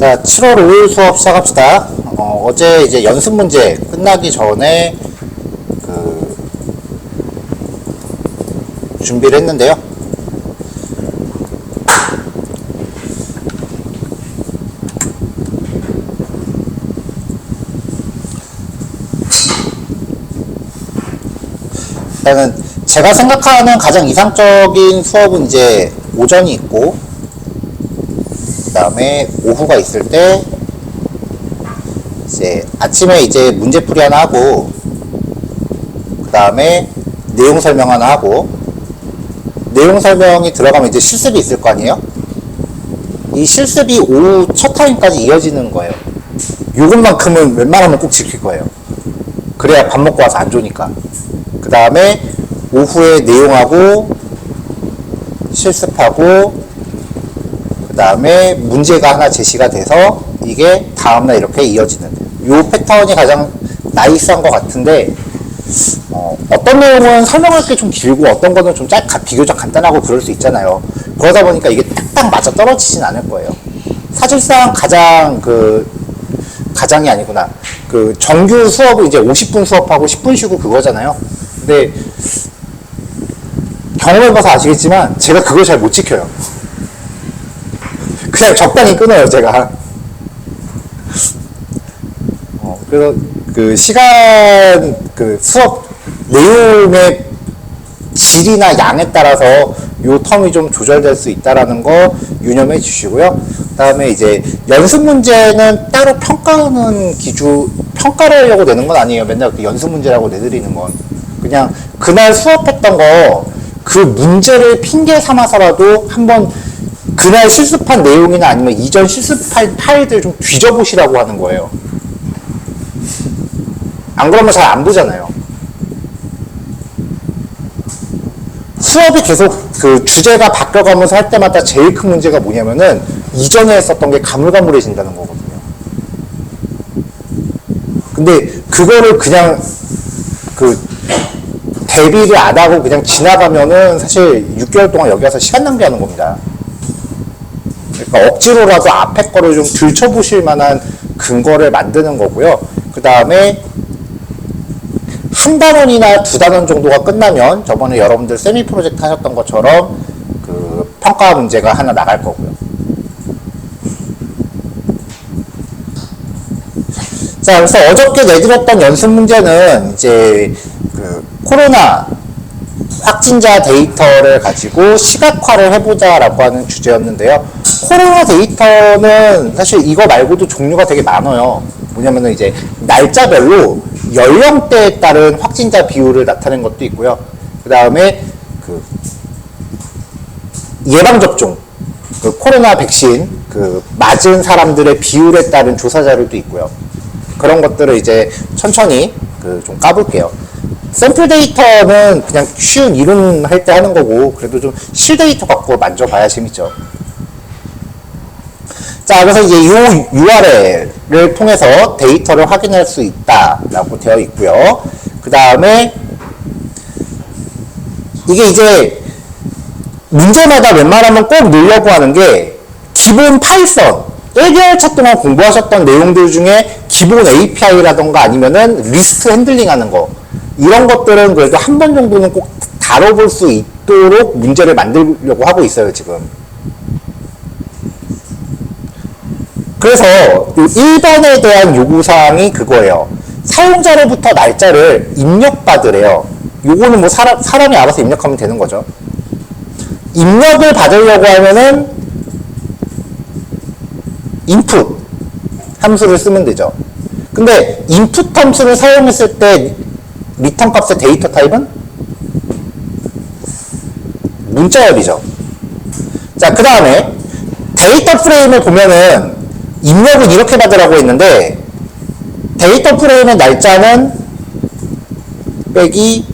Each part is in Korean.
자, 7월 5일 수업 시작합시다. 어제 이제 연습 문제 끝나기 전에 준비를 했는데요. 일단은 제가 생각하는 가장 이상적인 수업은 이제 오전이 있고, 그 다음에 오후가 있을 때 이제 아침에 이제 문제풀이 하나 하고, 그 다음에 내용 설명 하나 하고, 내용 설명이 들어가면 이제 실습이 있을 거 아니에요? 이 실습이 오후 첫 타임까지 이어지는 거예요. 요것만큼은 웬만하면 꼭 지킬 거예요. 그래야 밥 먹고 와서 안 좋으니까. 그 다음에 오후에 내용하고 실습하고, 그 다음에 문제가 하나 제시가 돼서 이게 다음날 이렇게 이어지는, 요 패턴이 가장 나이스한 것 같은데, 어떤 내용은 설명할 게 좀 길고 어떤 거는 좀 비교적 간단하고 그럴 수 있잖아요. 그러다 보니까 이게 딱딱 맞아 떨어지진 않을 거예요. 사실상 가장이 아니구나. 정규 수업은 이제 50분 수업하고 10분 쉬고 그거잖아요. 근데 경험해봐서 아시겠지만 제가 그걸 잘 못 지켜요. 그냥 적당히 끊어요, 제가. 그래서 수업 내용의 질이나 양에 따라서 요 텀이 좀 조절될 수 있다라는 거 유념해 주시고요. 그 다음에 이제 연습 문제는 따로 평가를 하려고 내는 건 아니에요. 맨날 그 연습 문제라고 내드리는 건. 그냥 그날 수업했던 거, 그 문제를 핑계 삼아서라도 한번 그날 실습한 내용이나 아니면 이전 실습한 파일들 좀 뒤져보시라고 하는 거예요. 안 그러면 잘 안 보잖아요. 수업이 계속 주제가 바뀌어가면서 할 때마다 제일 큰 문제가 뭐냐면은 이전에 했었던 게 가물가물해진다는 거거든요. 근데 그거를 그냥 대비를 안 하고 그냥 지나가면은 사실 6개월 동안 여기 와서 시간 낭비하는 겁니다. 그러니까 억지로라도 앞에 거를 좀 들춰보실 만한 근거를 만드는 거고요. 그 다음에 한 단원이나 두 단원 정도가 끝나면 저번에 여러분들 세미 프로젝트 하셨던 것처럼 평가 문제가 하나 나갈 거고요. 자, 그래서 어저께 내드렸던 연습 문제는 이제 코로나 확진자 데이터를 가지고 시각화를 해보자라고 하는 주제였는데요. 코로나 데이터는 사실 이거 말고도 종류가 되게 많아요. 뭐냐면은 이제 날짜별로 연령대에 따른 확진자 비율을 나타낸 것도 있고요. 그 다음에 예방접종, 코로나 백신 맞은 사람들의 비율에 따른 조사 자료도 있고요. 그런 것들을 이제 천천히 좀 까볼게요. 샘플 데이터는 그냥 쉬운 이론 할 때 하는 거고, 그래도 좀 실 데이터 갖고 만져봐야 재밌죠. 자, 그래서 이제 이 URL을 통해서 데이터를 확인할 수 있다라고 되어 있고요. 그 다음에 이게 이제 문제마다 웬만하면 꼭 넣으려고 하는 게 기본 파이썬 1개월차 동안 공부하셨던 내용들 중에 기본 API라던가 아니면은 리스트 핸들링 하는 거, 이런 것들은 그래도 한 번 정도는 꼭 다뤄볼 수 있도록 문제를 만들려고 하고 있어요, 지금. 그래서 1번에 대한 요구사항이 그거예요. 사용자로부터 날짜를 입력받으래요. 요거는 뭐 사람이 알아서 입력하면 되는 거죠. 입력을 받으려고 하면은 input 함수를 쓰면 되죠. 근데 input 함수를 사용했을 때 리턴 값의 데이터 타입은 문자열이죠. 자, 그 다음에 데이터 프레임을 보면은 입력은 이렇게 받으라고 했는데, 데이터 프레임의 날짜는 빼기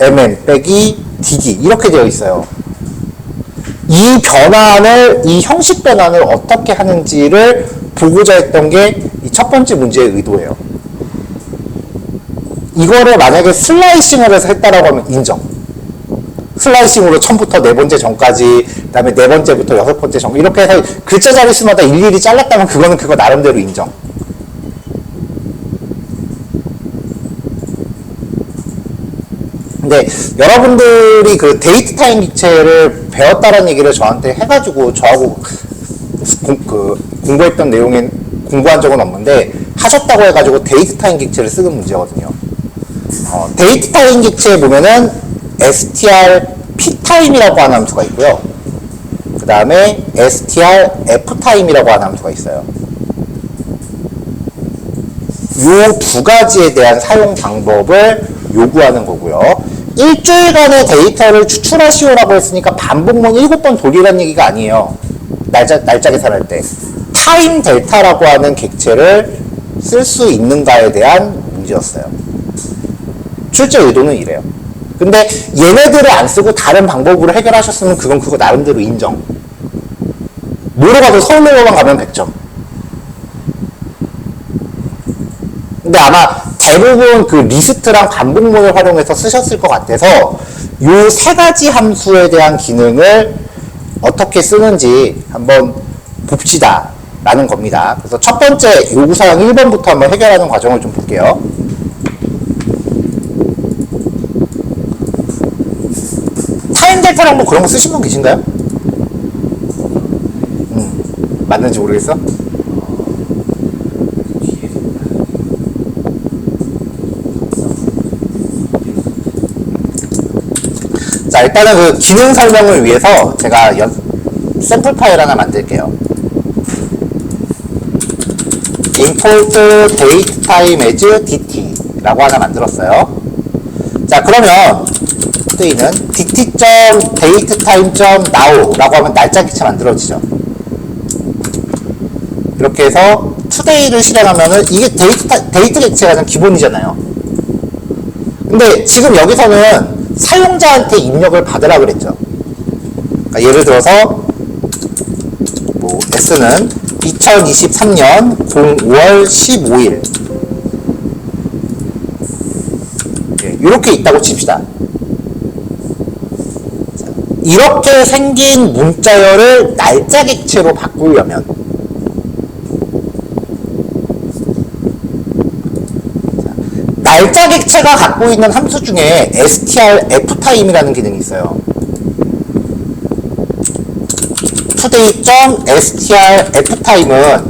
mm 빼기 dd 이렇게 되어 있어요. 이 형식 변환을 어떻게 하는지를 보고자 했던 게 이 첫 번째 문제의 의도예요. 이거를 만약에 슬라이싱을 해서 했다라고 하면 인정. 슬라이싱으로 처음부터 네 번째 정까지, 그 다음에 네 번째부터 여섯 번째 정, 이렇게 해서 글자 자릿수마다 일일이 잘랐다면 그거는 그거 나름대로 인정. 근데 여러분들이 그 데이트 타임 객체를 배웠다는 얘기를 저한테 해가지고 저하고 공부했던 내용엔 공부한 적은 없는데 하셨다고 해가지고 데이트 타임 객체를 쓰는 문제거든요. 데이트 타임 객체에 보면은 str p타임이라고 하는 함수가 있고요. 그 다음에 str f타임이라고 하는 함수가 있어요. 요 두 가지에 대한 사용 방법을 요구하는 거고요. 일주일간의 데이터를 추출하시오라고 했으니까 반복문 7번 돌리라는 얘기가 아니에요. 날짜 계산할 때. 타임 델타라고 하는 객체를 쓸 수 있는가에 대한 문제였어요. 출제 의도는 이래요. 근데 얘네들을 안 쓰고 다른 방법으로 해결하셨으면 그건 그거 나름대로 인정. 뭐로 가도 서울로만 가면 100점. 근데 아마 대부분 그 리스트랑 반복문을 활용해서 쓰셨을 것 같아서 요 세 가지 함수에 대한 기능을 어떻게 쓰는지 한번 봅시다 라는 겁니다. 그래서 첫 번째 요구사항 1번부터 한번 해결하는 과정을 좀 볼게요. 타임 델타랑 뭐 그런 거 쓰신 분 계신가요? 맞는지 모르겠어? 자, 일단은 그 기능 설명을 위해서 제가 샘플 파일 하나 만들게요. import datetime as dt 라고 하나 만들었어요. 자, 그러면 today는 dt.datetime.now 라고 하면 날짜 객체 만들어지죠. 이렇게 해서 today를 실행하면은 이게 데이트 객체가 좀 기본이잖아요. 근데 지금 여기서는 사용자한테 입력을 받으라 그랬죠. 그러니까 예를 들어서 뭐 S는 2023년 5월 15일 이렇게 있다고 칩시다. 이렇게 생긴 문자열을 날짜 객체로 바꾸려면 날짜 객체가 갖고 있는 함수 중에 str ftime이라는 기능이 있어요. today.str ftime은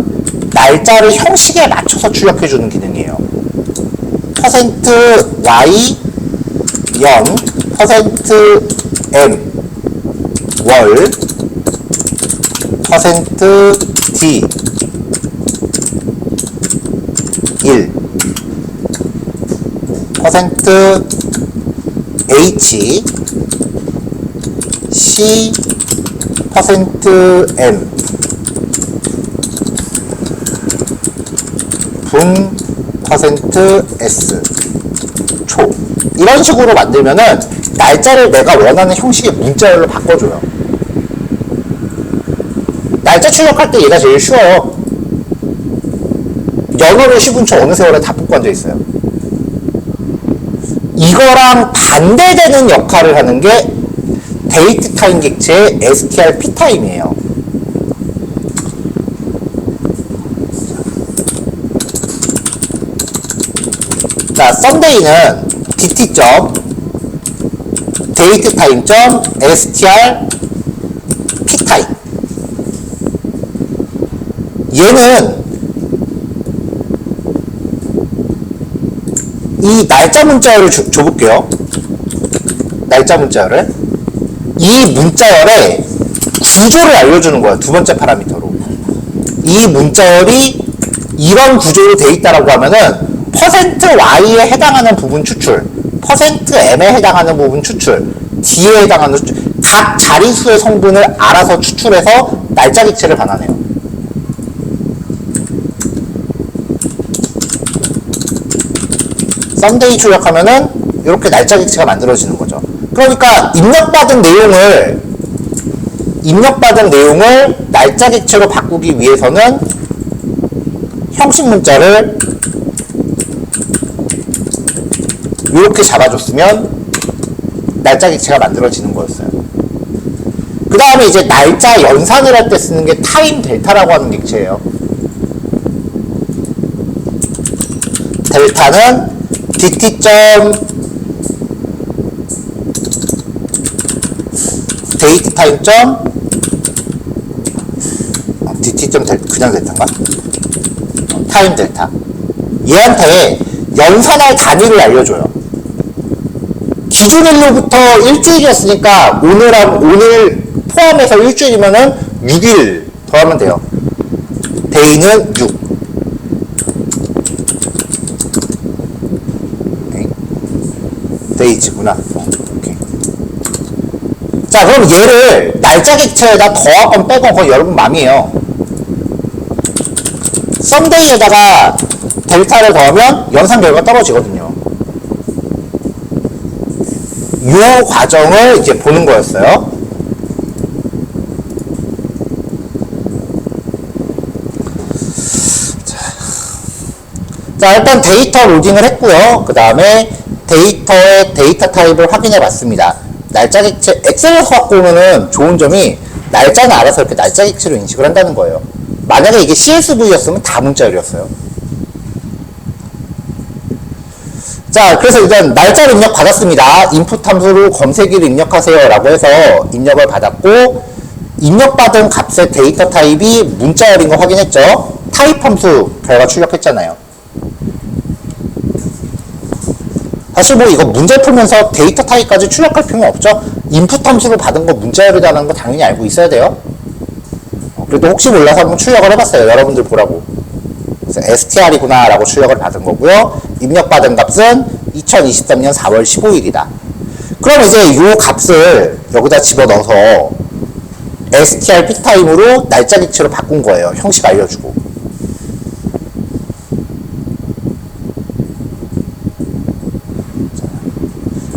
날짜를 형식에 맞춰서 출력해주는 기능이에요. %y 연 %m 월 %d 1 %h c %m 분 %s 초 이런 식으로 만들면은 날짜를 내가 원하는 형식의 문자열로 바꿔줘요. 날짜 출력할 때 얘가 제일 쉬워요. 연월을 10분초 어느 세월에 다 뽑고 앉아 있어요. 이거랑 반대되는 역할을 하는 게 데이트 타임 객체의 str p타임이에요. 자, 썬데이는 dt.datetime.str p타임. 얘는 이 날짜 문자열을 줘볼게요. 날짜 문자열을. 이 문자열의 구조를 알려주는 거야. 두 번째 파라미터로. 이 문자열이 이런 구조로 돼 있다라고 하면은 %y에 해당하는 부분 추출, %m에 해당하는 부분 추출, d에 해당하는 추출, 각 자릿수의 성분을 알아서 추출해서 날짜 객체를 반환해요. 썬데이 출력하면은 이렇게 날짜 객체가 만들어지는 거죠. 그러니까 입력받은 내용을 날짜 객체로 바꾸기 위해서는 형식 문자를 이렇게 잡아줬으면 날짜 객체가 만들어지는 거였어요. 그 다음에 이제 날짜 연산을 할 때 쓰는 게 타임 델타라고 하는 객체예요. 델타는 dt. 데이트 타임. dt. 그냥 델타인가? 타임 델타. 얘한테 연산할 단위를 알려줘요. 기준일로부터 일주일이었으니까 오늘 포함해서 일주일이면은 6일 더하면 돼요. 데이는 6. 데이즈구나. 오케이. 자, 그럼 얘를 날짜 객체에다 더하건 빼건 그건 여러분 맘이에요. 썸데이에다가 델타를 더하면 연산 결과가 떨어지거든요. 이 과정을 이제 보는 거였어요. 자, 일단 데이터 로딩을 했고요. 그 다음에 데이터의 데이터 타입을 확인해 봤습니다. 날짜 객체, 엑셀에서 갖고 오면은 좋은 점이 날짜는 알아서 이렇게 날짜 객체로 인식을 한다는 거예요. 만약에 이게 CSV였으면 다 문자열이었어요. 자, 그래서 일단 날짜를 입력 받았습니다. 인풋 함수로 검색기를 입력하세요 라고 해서 입력을 받았고, 입력받은 값의 데이터 타입이 문자열인 거 확인했죠. 타입 함수 결과 출력했잖아요. 사실 뭐 이거 문제 풀면서 데이터 타입까지 출력할 필요는 없죠. 인풋 함수로 받은 거 문자열이라는 거 당연히 알고 있어야 돼요. 그래도 혹시 몰라서 한번 출력을 해봤어요. 여러분들 보라고. 그래서 str이구나 라고 출력을 받은 거고요. 입력받은 값은 2023년 4월 15일이다. 그럼 이제 이 값을 여기다 집어넣어서 str 픽타임으로 날짜 객체로 바꾼 거예요. 형식 알려주고.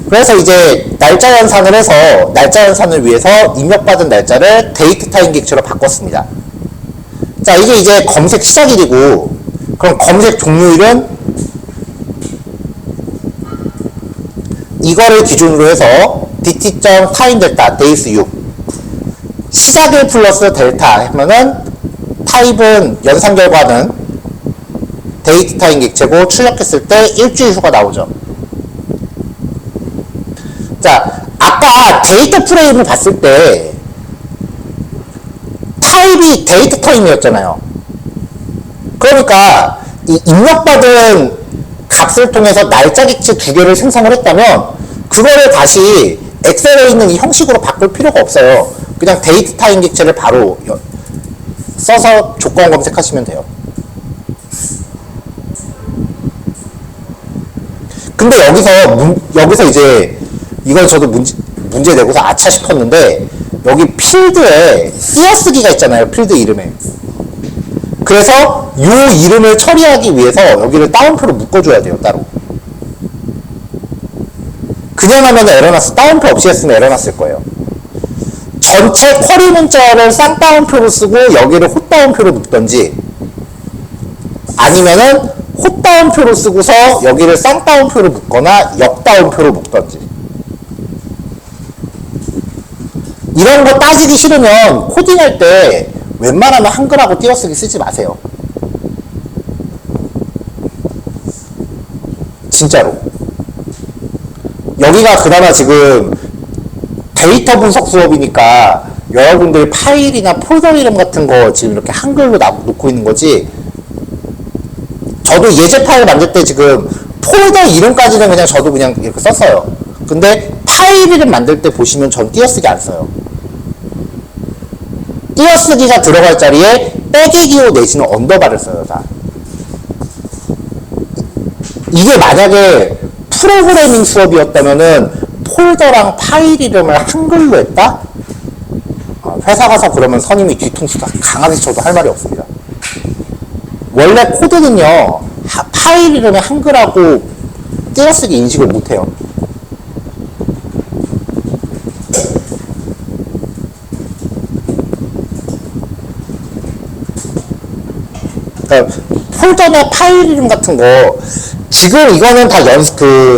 그래서 이제 날짜 연산을 해서 날짜 연산을 위해서 입력받은 날짜를 데이트 타임 객체로 바꿨습니다. 자, 이게 이제 검색 시작일이고, 그럼 검색 종료일은 이거를 기준으로 해서 dt.timedelta days 6 시작일 플러스 델타 하면은 타입은 연산 결과는 데이트 타임 객체고 출력했을 때 일주일 후가 나오죠. 자, 아까 데이터 프레임을 봤을 때 타입이 데이터 타임이었잖아요. 그러니까 이 입력받은 값을 통해서 날짜 객체 두 개를 생성을 했다면 그거를 다시 엑셀에 있는 이 형식으로 바꿀 필요가 없어요. 그냥 데이트 타임 객체를 바로 써서 조건 검색하시면 돼요. 근데 여기서 이제 이걸 저도 문제 내고서 아차 싶었는데, 여기 필드에 띄어쓰기가 있잖아요. 필드 이름에. 그래서 이 이름을 처리하기 위해서 여기를 따옴표로 묶어줘야 돼요. 따로. 그냥 하면 에러났어. 따옴표 없이 했으면 에러났을 거예요. 전체 쿼리 문자를 쌍따옴표로 쓰고 여기를 헛따옴표로 묶던지, 아니면은 헛따옴표로 쓰고서 여기를 쌍따옴표로 묶거나 역따옴표로 묶던지. 이런 거 따지기 싫으면 코딩할 때 웬만하면 한글하고 띄어쓰기 쓰지 마세요. 진짜로. 여기가 그나마 지금 데이터 분석 수업이니까 여러분들 파일이나 폴더 이름 같은 거 지금 이렇게 한글로 놓고 있는 거지, 저도 예제 파일 만들 때 지금 폴더 이름까지는 그냥 저도 그냥 이렇게 썼어요. 근데 파일 이름 만들 때 보시면 전 띄어쓰기 안 써요. 띄어쓰기가 들어갈 자리에 빼기기호 내지는 언더바를 써요. 다. 이게 만약에 프로그래밍 수업이었다면은 폴더랑 파일 이름을 한글로 했다? 회사 가서 그러면 선임이 뒤통수가 강하게 쳐도 할 말이 없습니다. 원래 코드는요, 파일 이름에 한글하고 띄어쓰기 인식을 못해요. 그러니까 폴더나 파일 이름 같은 거, 지금 이거는 다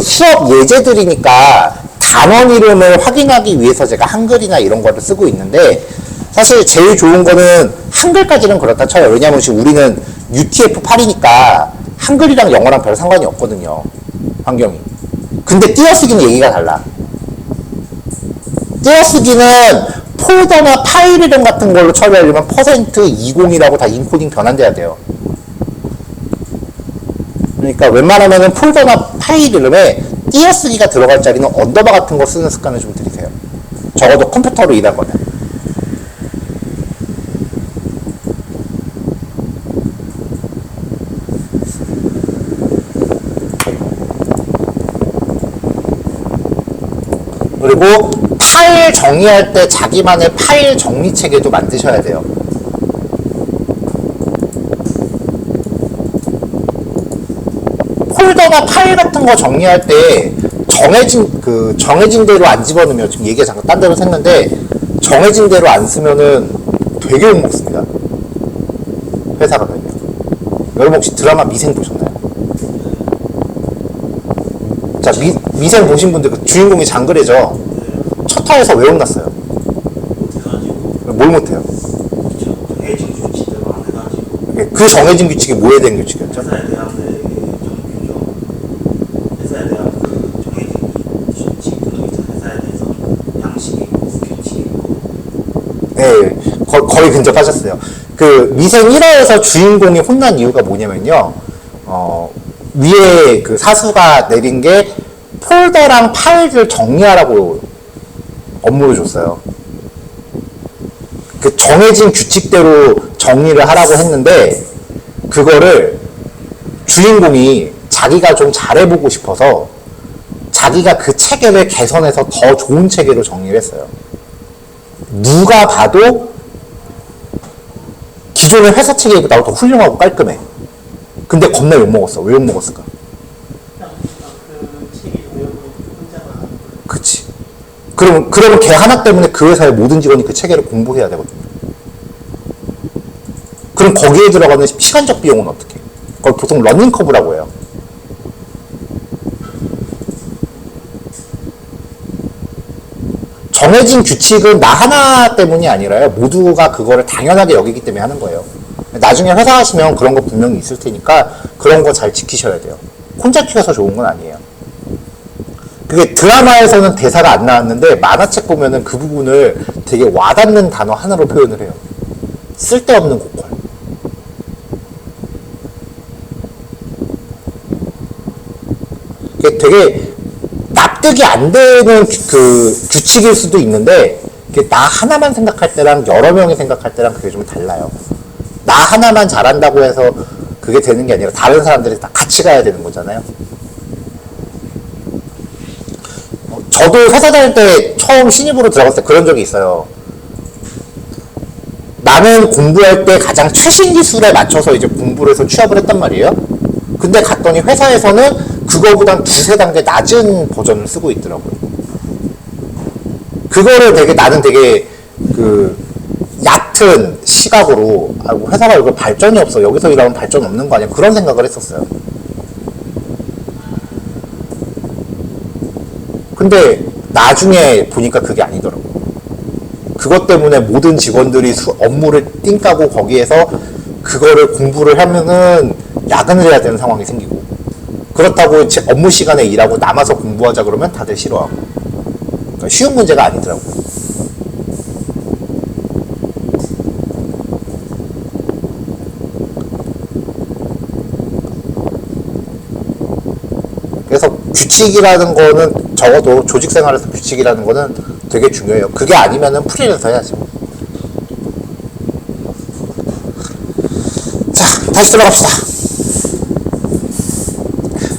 수업 예제들이니까 다 단원 이름을 확인하기 위해서 제가 한글이나 이런 거를 쓰고 있는데, 사실 제일 좋은 거는 한글까지는 그렇다 쳐요. 왜냐면 지금 우리는 UTF-8이니까 한글이랑 영어랑 별 상관이 없거든요. 환경이. 근데 띄어쓰기는 얘기가 달라. 띄어쓰기는 폴더나 파일 이름 같은 걸로 처리하려면 %20이라고 다 인코딩 변환돼야 돼요. 그러니까 웬만하면은 폴더나 파일 이름에 띄어쓰기가 들어갈 자리는 언더바 같은 거 쓰는 습관을 좀 들이세요. 적어도 컴퓨터로 일할 거면. 그리고 파일 정리할 때 자기만의 파일 정리 체계도 만드셔야 돼요. 폴더나 파일 같은 거 정리할 때 정해진 대로 안 집어넣으면, 지금 얘기가 잠깐 딴 데로 샜는데, 정해진 대로 안 쓰면은 되게 욕먹습니다. 회사 가면요. 여러분 혹시 드라마 미생 보셨나요? 자, 미생 보신 분들, 그 주인공이 장그래죠? 첫 화에서 왜 혼났어요? 뭘 못해요? 정해진 규칙대로 안 해가지고 그 정해진 규칙이 뭐에 대한 규칙이었죠? 회사에 대한 정규죠. 회사에 대한 그 정해진 규칙, 회사에 대해서 양식이 있고 규칙이 있고. 네, 거의 근접하셨어요. 그 미생 1화에서 주인공이 혼난 이유가 뭐냐면요, 위에 그 사수가 내린 게 폴더랑 파일을 정리하라고 업무를 줬어요. 그 정해진 규칙대로 정리를 하라고 했는데, 그거를 주인공이 자기가 좀 잘해보고 싶어서 자기가 그 체계를 개선해서 더 좋은 체계로 정리를 했어요. 누가 봐도 기존의 회사 체계보다 더 훌륭하고 깔끔해. 근데 겁나 욕먹었어. 왜 욕먹었을까? 그치. 그러면 걔 하나 때문에 그 회사의 모든 직원이 그 체계를 공부해야 되거든요. 그럼 거기에 들어가는 시간적 비용은 어떻게 해요? 그걸 보통 러닝커브라고 해요. 정해진 규칙은 나 하나 때문이 아니라요. 모두가 그거를 당연하게 여기기 때문에 하는 거예요. 나중에 회사 하시면 그런 거 분명히 있을 테니까 그런 거 잘 지키셔야 돼요. 혼자 키워서 좋은 건 아니에요. 그게 드라마에서는 대사가 안 나왔는데 만화책 보면은 그 부분을 되게 와닿는 단어 하나로 표현을 해요. 쓸데없는 고퀄. 그게 되게 납득이 안 되는 그 규칙일 수도 있는데, 나 하나만 생각할 때랑 여러 명이 생각할 때랑 그게 좀 달라요. 나 하나만 잘한다고 해서 그게 되는 게 아니라 다른 사람들이 다 같이 가야 되는 거잖아요. 저도 회사 다닐 때 처음 신입으로 들어갔을 때 그런 적이 있어요. 나는 공부할 때 가장 최신 기술에 맞춰서 이제 공부를 해서 취업을 했단 말이에요. 근데 갔더니 회사에서는 그거보단 두세 단계 낮은 버전을 쓰고 있더라고요. 그거를 나는 되게 얕은 시각으로, 회사가 이거 발전이 없어, 여기서 일하면 발전 없는 거 아니야, 그런 생각을 했었어요. 근데 나중에 보니까 그게 아니더라고요. 그것 때문에 모든 직원들이 업무를 띵까고 거기에서 그거를 공부를 하면은 야근을 해야 되는 상황이 생기고, 그렇다고 업무 시간에 일하고 남아서 공부하자 그러면 다들 싫어하고. 그러니까 쉬운 문제가 아니더라고요. 그래서 규칙이라는 거는, 적어도 조직 생활에서 규칙이라는 거는 되게 중요해요. 그게 아니면은 프리랜서 해야죠. 자, 다시 들어갑시다.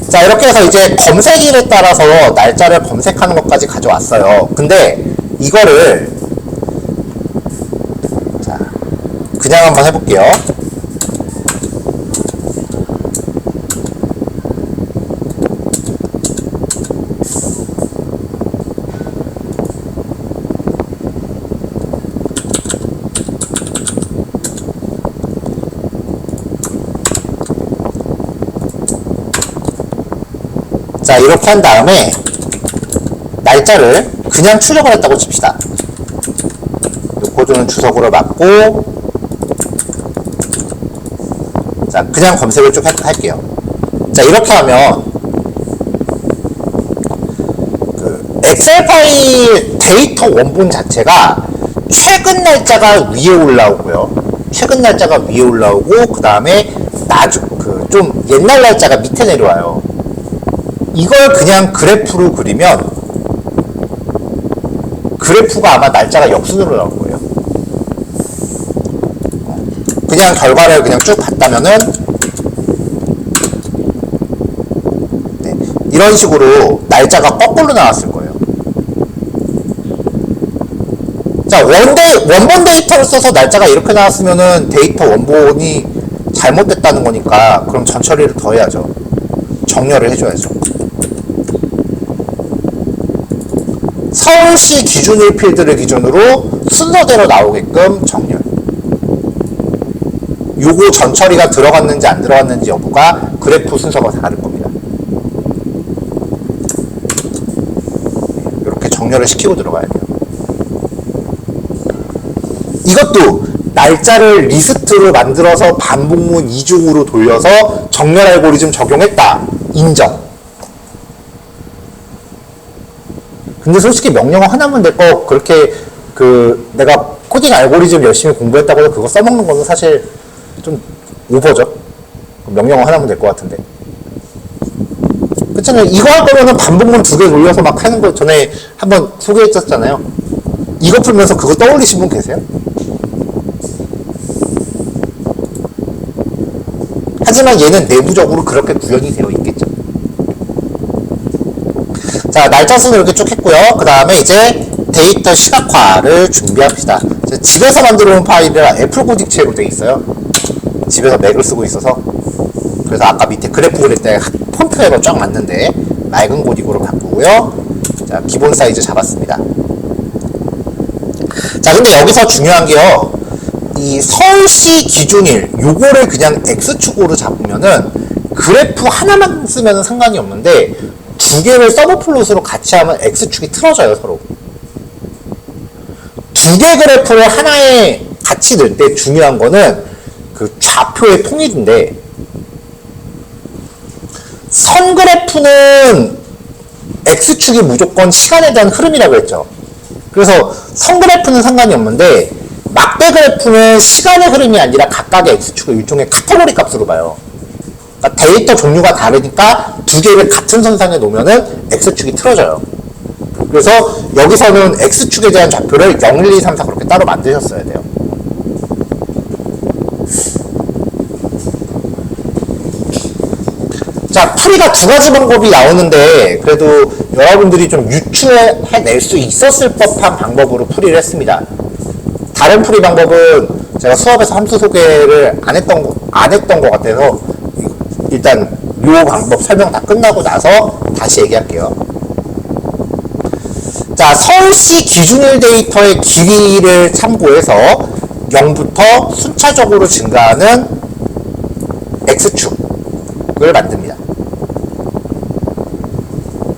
자, 이렇게 해서 이제 검색일에 따라서 날짜를 검색하는 것까지 가져왔어요. 근데 이거를, 자, 그냥 한번 해볼게요. 자, 이렇게 한 다음에 날짜를 그냥 출력을 했다고 칩시다. 이 코드는 주석으로 맞고, 자, 그냥 검색을 쭉 할게요. 자, 이렇게 하면, 그, 엑셀 파일 데이터 원본 자체가 최근 날짜가 위에 올라오고요. 최근 날짜가 위에 올라오고, 그 다음에 좀 옛날 날짜가 밑에 내려와요. 이걸 그냥 그래프로 그리면, 그래프가 아마 날짜가 역순으로 나올 거예요. 그냥 결과를 그냥 쭉 봤다면은, 네, 이런 식으로 날짜가 거꾸로 나왔을 거예요. 자, 원본 데이터를 써서 날짜가 이렇게 나왔으면은 데이터 원본이 잘못됐다는 거니까, 그럼 전처리를 더 해야죠. 정렬을 해줘야죠. 서울시 기준일 필드를 기준으로 순서대로 나오게끔 정렬. 요거 전처리가 들어갔는지 안 들어갔는지 여부가 그래프 순서가 다른 겁니다. 이렇게 정렬을 시키고 들어가야 돼요. 이것도 날짜를 리스트로 만들어서 반복문 2중으로 돌려서 정렬 알고리즘 적용했다. 인정. 근데 솔직히 명령어 하나만 내거 그렇게 내가 코딩 알고리즘 열심히 공부했다고 해서 그거 써먹는 거는 사실 좀 오버죠. 명령어 하나면 될 것 같은데. 그렇잖아요. 이거 할 거면은 반복문 2개 돌려서 막 하는 거 전에 한번 소개했었잖아요. 이거 풀면서 그거 떠올리신 분 계세요? 하지만 얘는 내부적으로 그렇게 구현이 되어 있겠죠. 자, 날짜 순을 이렇게 쭉 했고요. 그 다음에 이제 데이터 시각화를 준비합시다. 집에서 만들어 온 파일이라 애플 고딕체로 되어 있어요. 집에서 맥을 쓰고 있어서. 그래서 아까 밑에 그래프 그릴 때 폰트에서 쫙 맞는데 맑은 고딕으로 바꾸고요. 자, 기본 사이즈 잡았습니다. 자, 근데 여기서 중요한 게요. 이 서울시 기준일 요거를 그냥 X축으로 잡으면은 그래프 하나만 쓰면 상관이 없는데 두 개를 서브플롯으로 같이 하면 X축이 틀어져요, 서로. 두 개 그래프를 하나에 같이 넣을 때 중요한 거는 그 좌표의 통일인데, 선 그래프는 X축이 무조건 시간에 대한 흐름이라고 했죠. 그래서 선 그래프는 상관이 없는데, 막대 그래프는 시간의 흐름이 아니라 각각의 X축을 일종의 카테고리 값으로 봐요. 그러니까 데이터 종류가 다르니까 두 개를 같은 선상에 놓으면은 X축이 틀어져요. 그래서 여기서는 X축에 대한 좌표를 0, 1, 2, 3, 4 그렇게 따로 만드셨어야 돼요. 자, 풀이가 두 가지 방법이 나오는데 그래도 여러분들이 좀 유추해낼 수 있었을 법한 방법으로 풀이를 했습니다. 다른 풀이 방법은 제가 수업에서 함수 소개를 안 했던 것 같아서 일단 이 방법 설명 다 끝나고 나서 다시 얘기할게요. 자, 서울시 기준일 데이터의 길이를 참고해서 0부터 순차적으로 증가하는 X축을 만듭니다.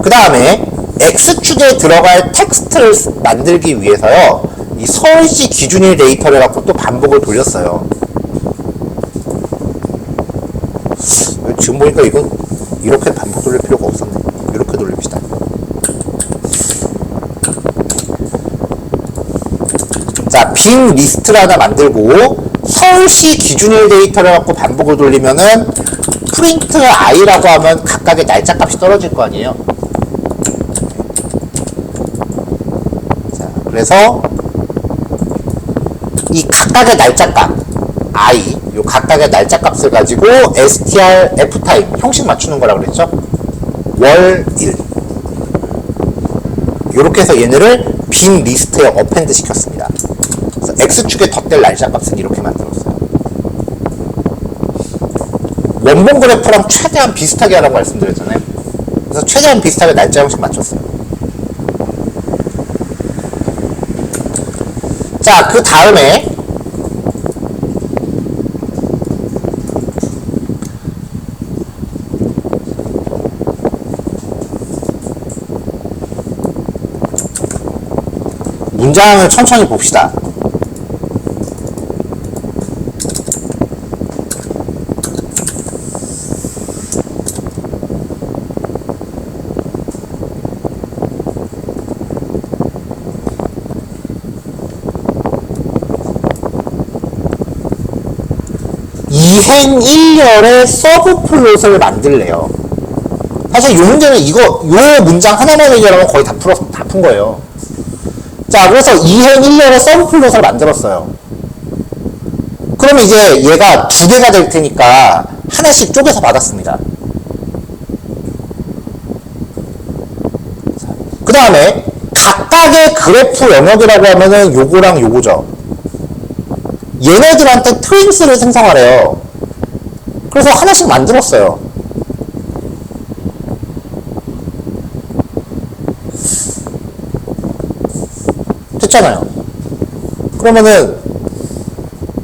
그 다음에 X축에 들어갈 텍스트를 만들기 위해서요, 이 서울시 기준일 데이터를 갖고 또 반복을 돌렸어요. 지금 보니까 이건 이렇게 반복 돌릴 필요가 없었네. 이렇게 돌립시다. 자, 빈 리스트를 하나 만들고 서울시 기준일 데이터를 갖고 반복을 돌리면은 프린트 i라고 하면 각각의 날짜 값이 떨어질 거 아니에요. 자, 그래서 이 각각의 날짜 값 i, 요 각각의 날짜 값을 가지고 str f타임 형식 맞추는 거라고 그랬죠. 월, 일. 요렇게 해서 얘네를 빈 리스트에 어펜드 시켰습니다. 그래서 x축에 덧댈 날짜 값은 이렇게 만들었어요. 원본 그래프랑 최대한 비슷하게 하라고 말씀드렸잖아요. 그래서 최대한 비슷하게 날짜 형식 맞췄어요. 자, 그 다음에 문장을 천천히 봅시다. 이행 1열의 서브 플롯을 만들래요. 사실 이 문제는 요 문장 하나만 해결하면 거의 다 푼 거예요. 자, 그래서 이행 1열의 서브 플롯을 만들었어요. 그러면 이제 얘가 두 개가 될 테니까 하나씩 쪼개서 받았습니다. 그 다음에 각각의 그래프 영역이라고 하면은 요거랑 요거죠. 얘네들한테 트윈스를 생성하래요. 그래서 하나씩 만들었어요. 됐잖아요. 그러면은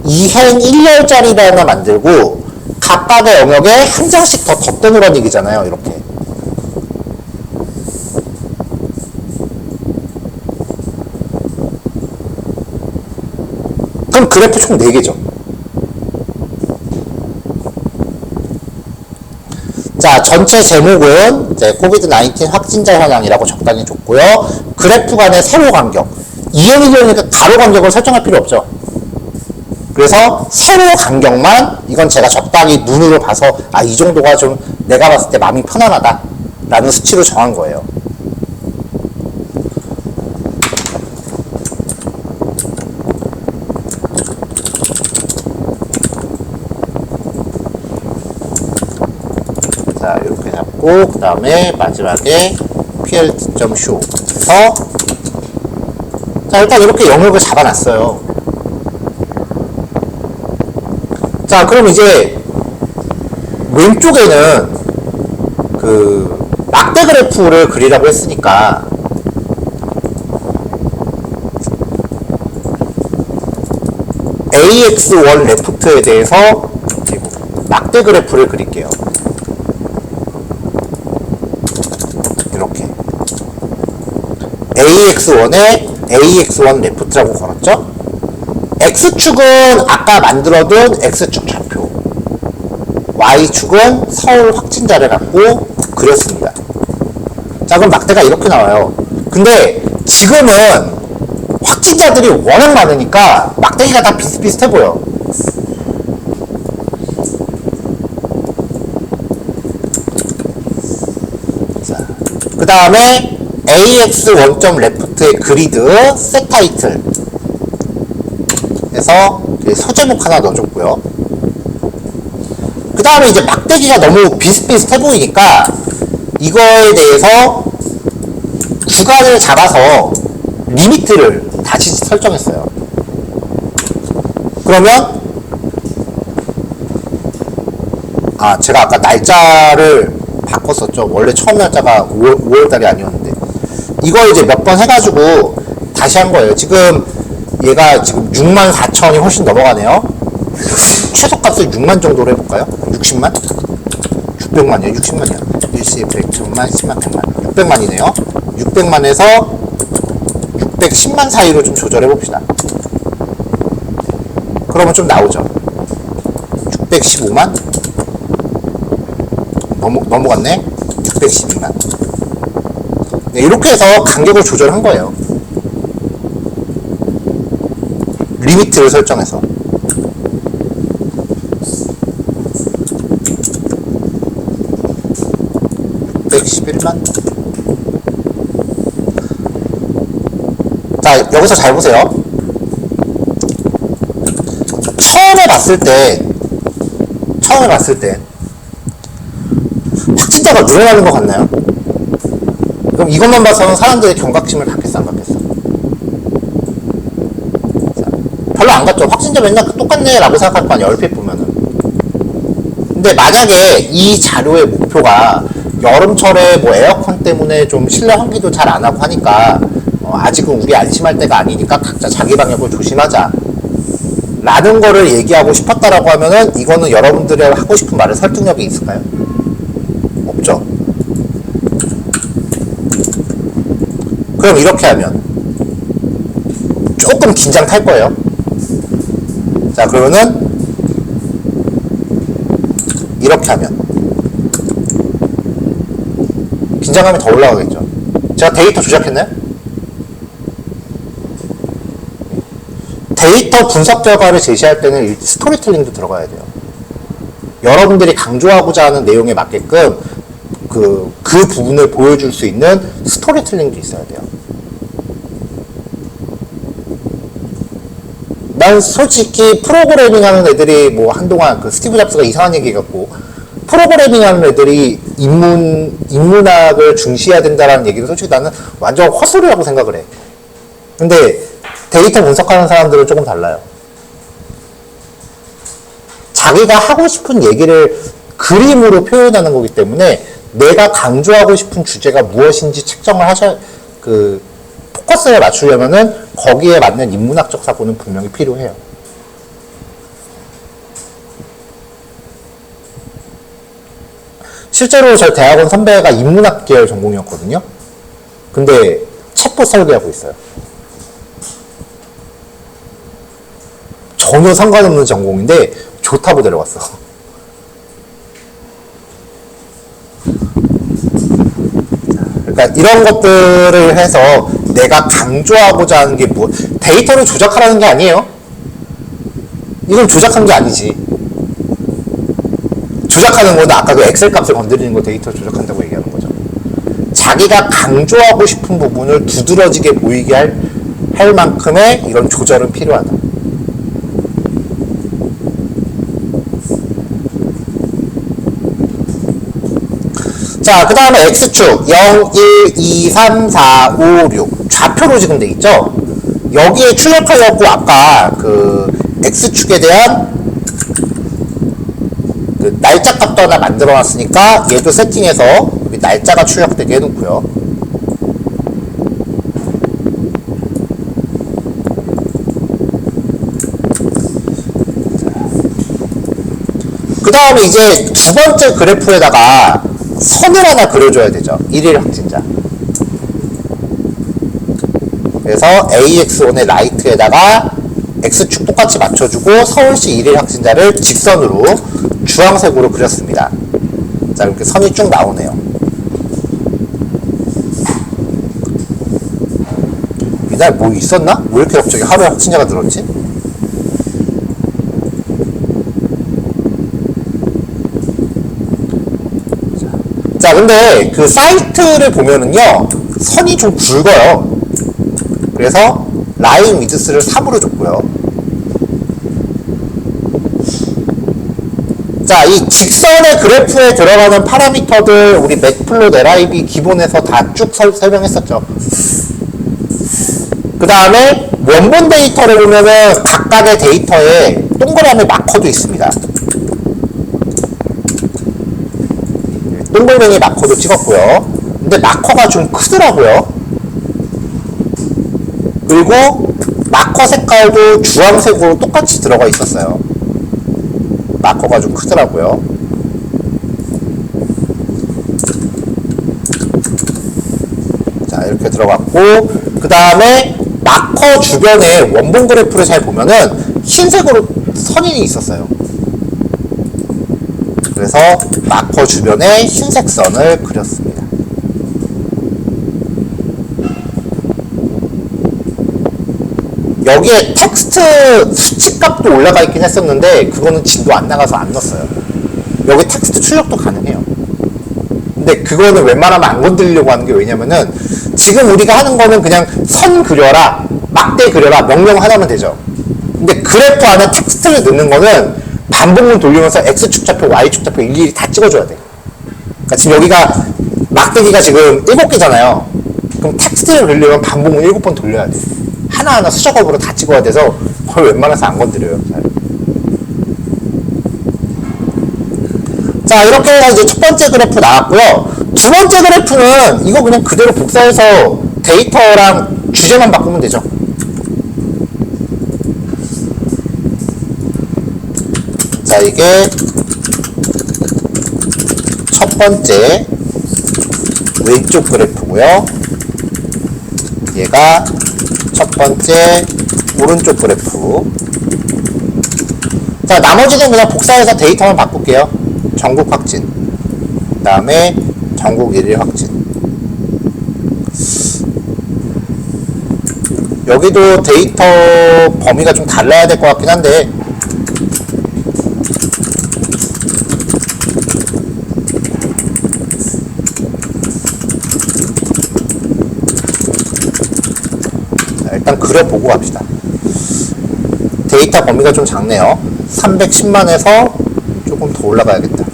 이행 1열짜리를 하나 만들고 각각의 영역에 한 장씩 더 덧대놓으라는 얘기잖아요. 이렇게. 그럼 그래프 총 4개죠. 자, 전체 제목은 이제 코비드-19 확진자 현황이라고 적당히 줬고요. 그래프 간의 세로 간격. 이행 1열이니까 가로 간격을 설정할 필요 없죠. 그래서 세로 간격만, 이건 제가 적당히 눈으로 봐서 이 정도가 좀 내가 봤을 때 마음이 편안하다 라는 수치로 정한 거예요. 자, 이렇게 잡고 그 다음에 마지막에 plt.show 해서 자, 일단 이렇게 영역을 잡아놨어요. 자, 그럼 이제 왼쪽에는 그 막대 그래프를 그리라고 했으니까 AX1 레프트에 대해서 막대 그래프를 그릴게요. 이렇게 AX1에 AX1 레프트라고 걸었죠? X축은 아까 만들어둔 X축 좌표, Y축은 서울 확진자를 갖고 그렸습니다. 자, 그럼 막대가 이렇게 나와요. 근데 지금은 확진자들이 워낙 많으니까 막대기가 다 비슷비슷해 보여. 자, 그 다음에 AX1.left의 그리드 set 타이틀 해서 소제목 하나 넣어줬고요. 그 다음에 이제 막대기가 너무 비슷비슷해 보이니까 이거에 대해서 구간을 잡아서 리미트를 다시 설정했어요. 그러면 제가 아까 날짜를 바꿨었죠. 원래 처음 날짜가 5월달이 아니었는데 이걸 이제 몇 번 해가지고 다시 한 거예요. 지금 얘가 지금 64,000이 훨씬 넘어가네요. 최소값을 6만 정도로 해볼까요? 60만? 600만이요. 60만이요. 일시 100만, 10만, 100만. 600만이네요. 600만에서 610만 사이로 좀 조절해봅시다. 그러면 좀 나오죠. 615만? 넘어갔네? 612만. 네, 이렇게 해서 간격을 조절한 거예요. 리미트를 설정해서. 자, 여기서 잘 보세요. 처음에 봤을 때 확진자가 늘어나는 것 같나요? 그럼 이것만 봐서는 사람들의 경각심을 갖겠어, 안 갖겠어? 자, 별로 안 갖죠. 확진자 맨날 똑같네 라고 생각할 거 아니야, 얼핏 보면은. 근데 만약에 이 자료의 목표가 여름철에 뭐 에어컨 때문에 좀 실내 환기도 잘 안 하고 하니까 아직은 우리 안심할 때가 아니니까 각자 자기 방역을 조심하자 라는 거를 얘기하고 싶었다라고 하면은 이거는 여러분들이 하고 싶은 말에 설득력이 있을까요? 없죠. 그럼 이렇게 하면 조금 긴장 탈 거예요. 자, 그러면은 이렇게 하면 긴장감이 더 올라가겠죠. 제가 데이터 조작했나요? 데이터 분석 결과를 제시할 때는 스토리텔링도 들어가야 돼요. 여러분들이 강조하고자 하는 내용에 맞게끔 그 부분을 보여줄 수 있는 스토리텔링도 있어야 돼요. 난 솔직히 프로그래밍 하는 애들이 뭐 한동안 그 스티브 잡스가 이상한 얘기 해갖고 프로그래밍 하는 애들이 인문학을 중시해야 된다라는 얘기는 솔직히 나는 완전 헛소리라고 생각을 해. 근데 데이터 분석하는 사람들은 조금 달라요. 자기가 하고 싶은 얘기를 그림으로 표현하는 거기 때문에 내가 강조하고 싶은 주제가 무엇인지 책정을 포커스를 맞추려면은 거기에 맞는 인문학적 사고는 분명히 필요해요. 실제로 저 대학원 선배가 인문학 계열 전공이었거든요. 근데 챗봇 설계하고 있어요. 전혀 상관없는 전공인데 좋다고 데려갔어. 그러니까 이런 것들을 해서 내가 강조하고자 하는 게 뭐, 데이터를 조작하라는 게 아니에요. 이건 조작한 게 아니지. 조작하는 건 아까 그 엑셀 값을 건드리는 거 데이터 조작한다고 얘기하는 거죠. 자기가 강조하고 싶은 부분을 두드러지게 보이게 할 만큼의 이런 조절은 필요하다. 자, 그 다음에 X축 0, 1, 2, 3, 4, 5, 6 좌표로 지금 돼 있죠. 여기에 출력하려고 아까 그 X축에 대한 그 날짜 값도 하나 만들어 놨으니까 얘도 세팅해서 여기 날짜가 출력되게 해놓고요. 그 다음에 이제 두 번째 그래프에다가 선을 하나 그려줘야 되죠. 일일 확진자. 그래서 AX1의 라이트에다가 X축 똑같이 맞춰주고 서울시 일일 확진자를 직선으로 주황색으로 그렸습니다. 자, 이렇게 선이 쭉 나오네요. 이날 뭐 있었나? 왜 이렇게 갑자기 하루에 확진자가 늘었지? 자, 근데 그 사이트를 보면은요, 선이 좀 굵어요. 그래서 라인 위드스를 3으로 줬고요. 자, 이 직선의 그래프에 들어가는 파라미터들 우리 맥플롯 LIB 기본에서 다 쭉 설명했었죠. 그 다음에 원본 데이터를 보면은 각각의 데이터에 동그라미 마커도 있습니다. 동글뱅이 마커도 찍었고요. 근데 마커가 좀 크더라고요. 그리고 마커 색깔도 주황색으로 똑같이 들어가 있었어요. 마커가 좀 크더라고요. 자, 이렇게 들어갔고, 그 다음에 마커 주변에 원본 그래프를 잘 보면은 흰색으로 선이 있었어요. 그래서 마커 주변에 흰색 선을 그렸습니다. 여기에 텍스트 수치값도 올라가 있긴 했었는데 그거는 진도 안 나가서 안 넣었어요. 여기 텍스트 출력도 가능해요. 근데 그거는 웬만하면 안 건드리려고 하는 게 왜냐면은 지금 우리가 하는 거는 그냥 선 그려라, 막대 그려라, 명령 하나면 되죠. 근데 그래프 안에 텍스트를 넣는 거는 반복문 돌리면서 X축 좌표, Y축 좌표 일일이 다 찍어줘야 돼. 그러니까 지금 여기가 막대기가 지금 7개잖아요. 그럼 텍스트를 그리려면 반복문 7번 돌려야 돼. 하나하나 수작업으로 다 찍어야 돼서 거의 웬만해서 안 건드려요. 잘. 자, 이렇게 해서 이제 첫 번째 그래프 나왔고요. 두 번째 그래프는 이거 그냥 그대로 복사해서 데이터랑 주제만 바꾸면 되죠. 자, 이게 첫 번째 왼쪽 그래프고요. 얘가 첫 번째 오른쪽 그래프. 자, 나머지는 그냥 복사해서 데이터만 바꿀게요. 전국 확진. 그 다음에 전국 일일 확진. 여기도 데이터 범위가 좀 달라야 될 것 같긴 한데, 일단 그려보고 갑시다. 데이터 범위가 좀 작네요. 310만에서 조금 더 올라가야겠다.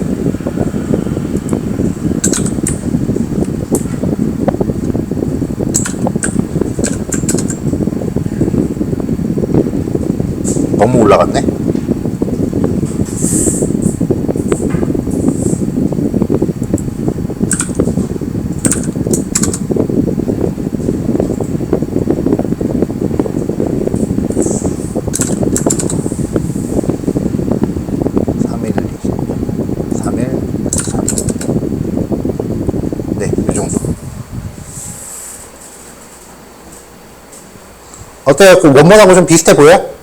너무 올라갔네. 어때요? 그 원본하고 좀 비슷해 보여?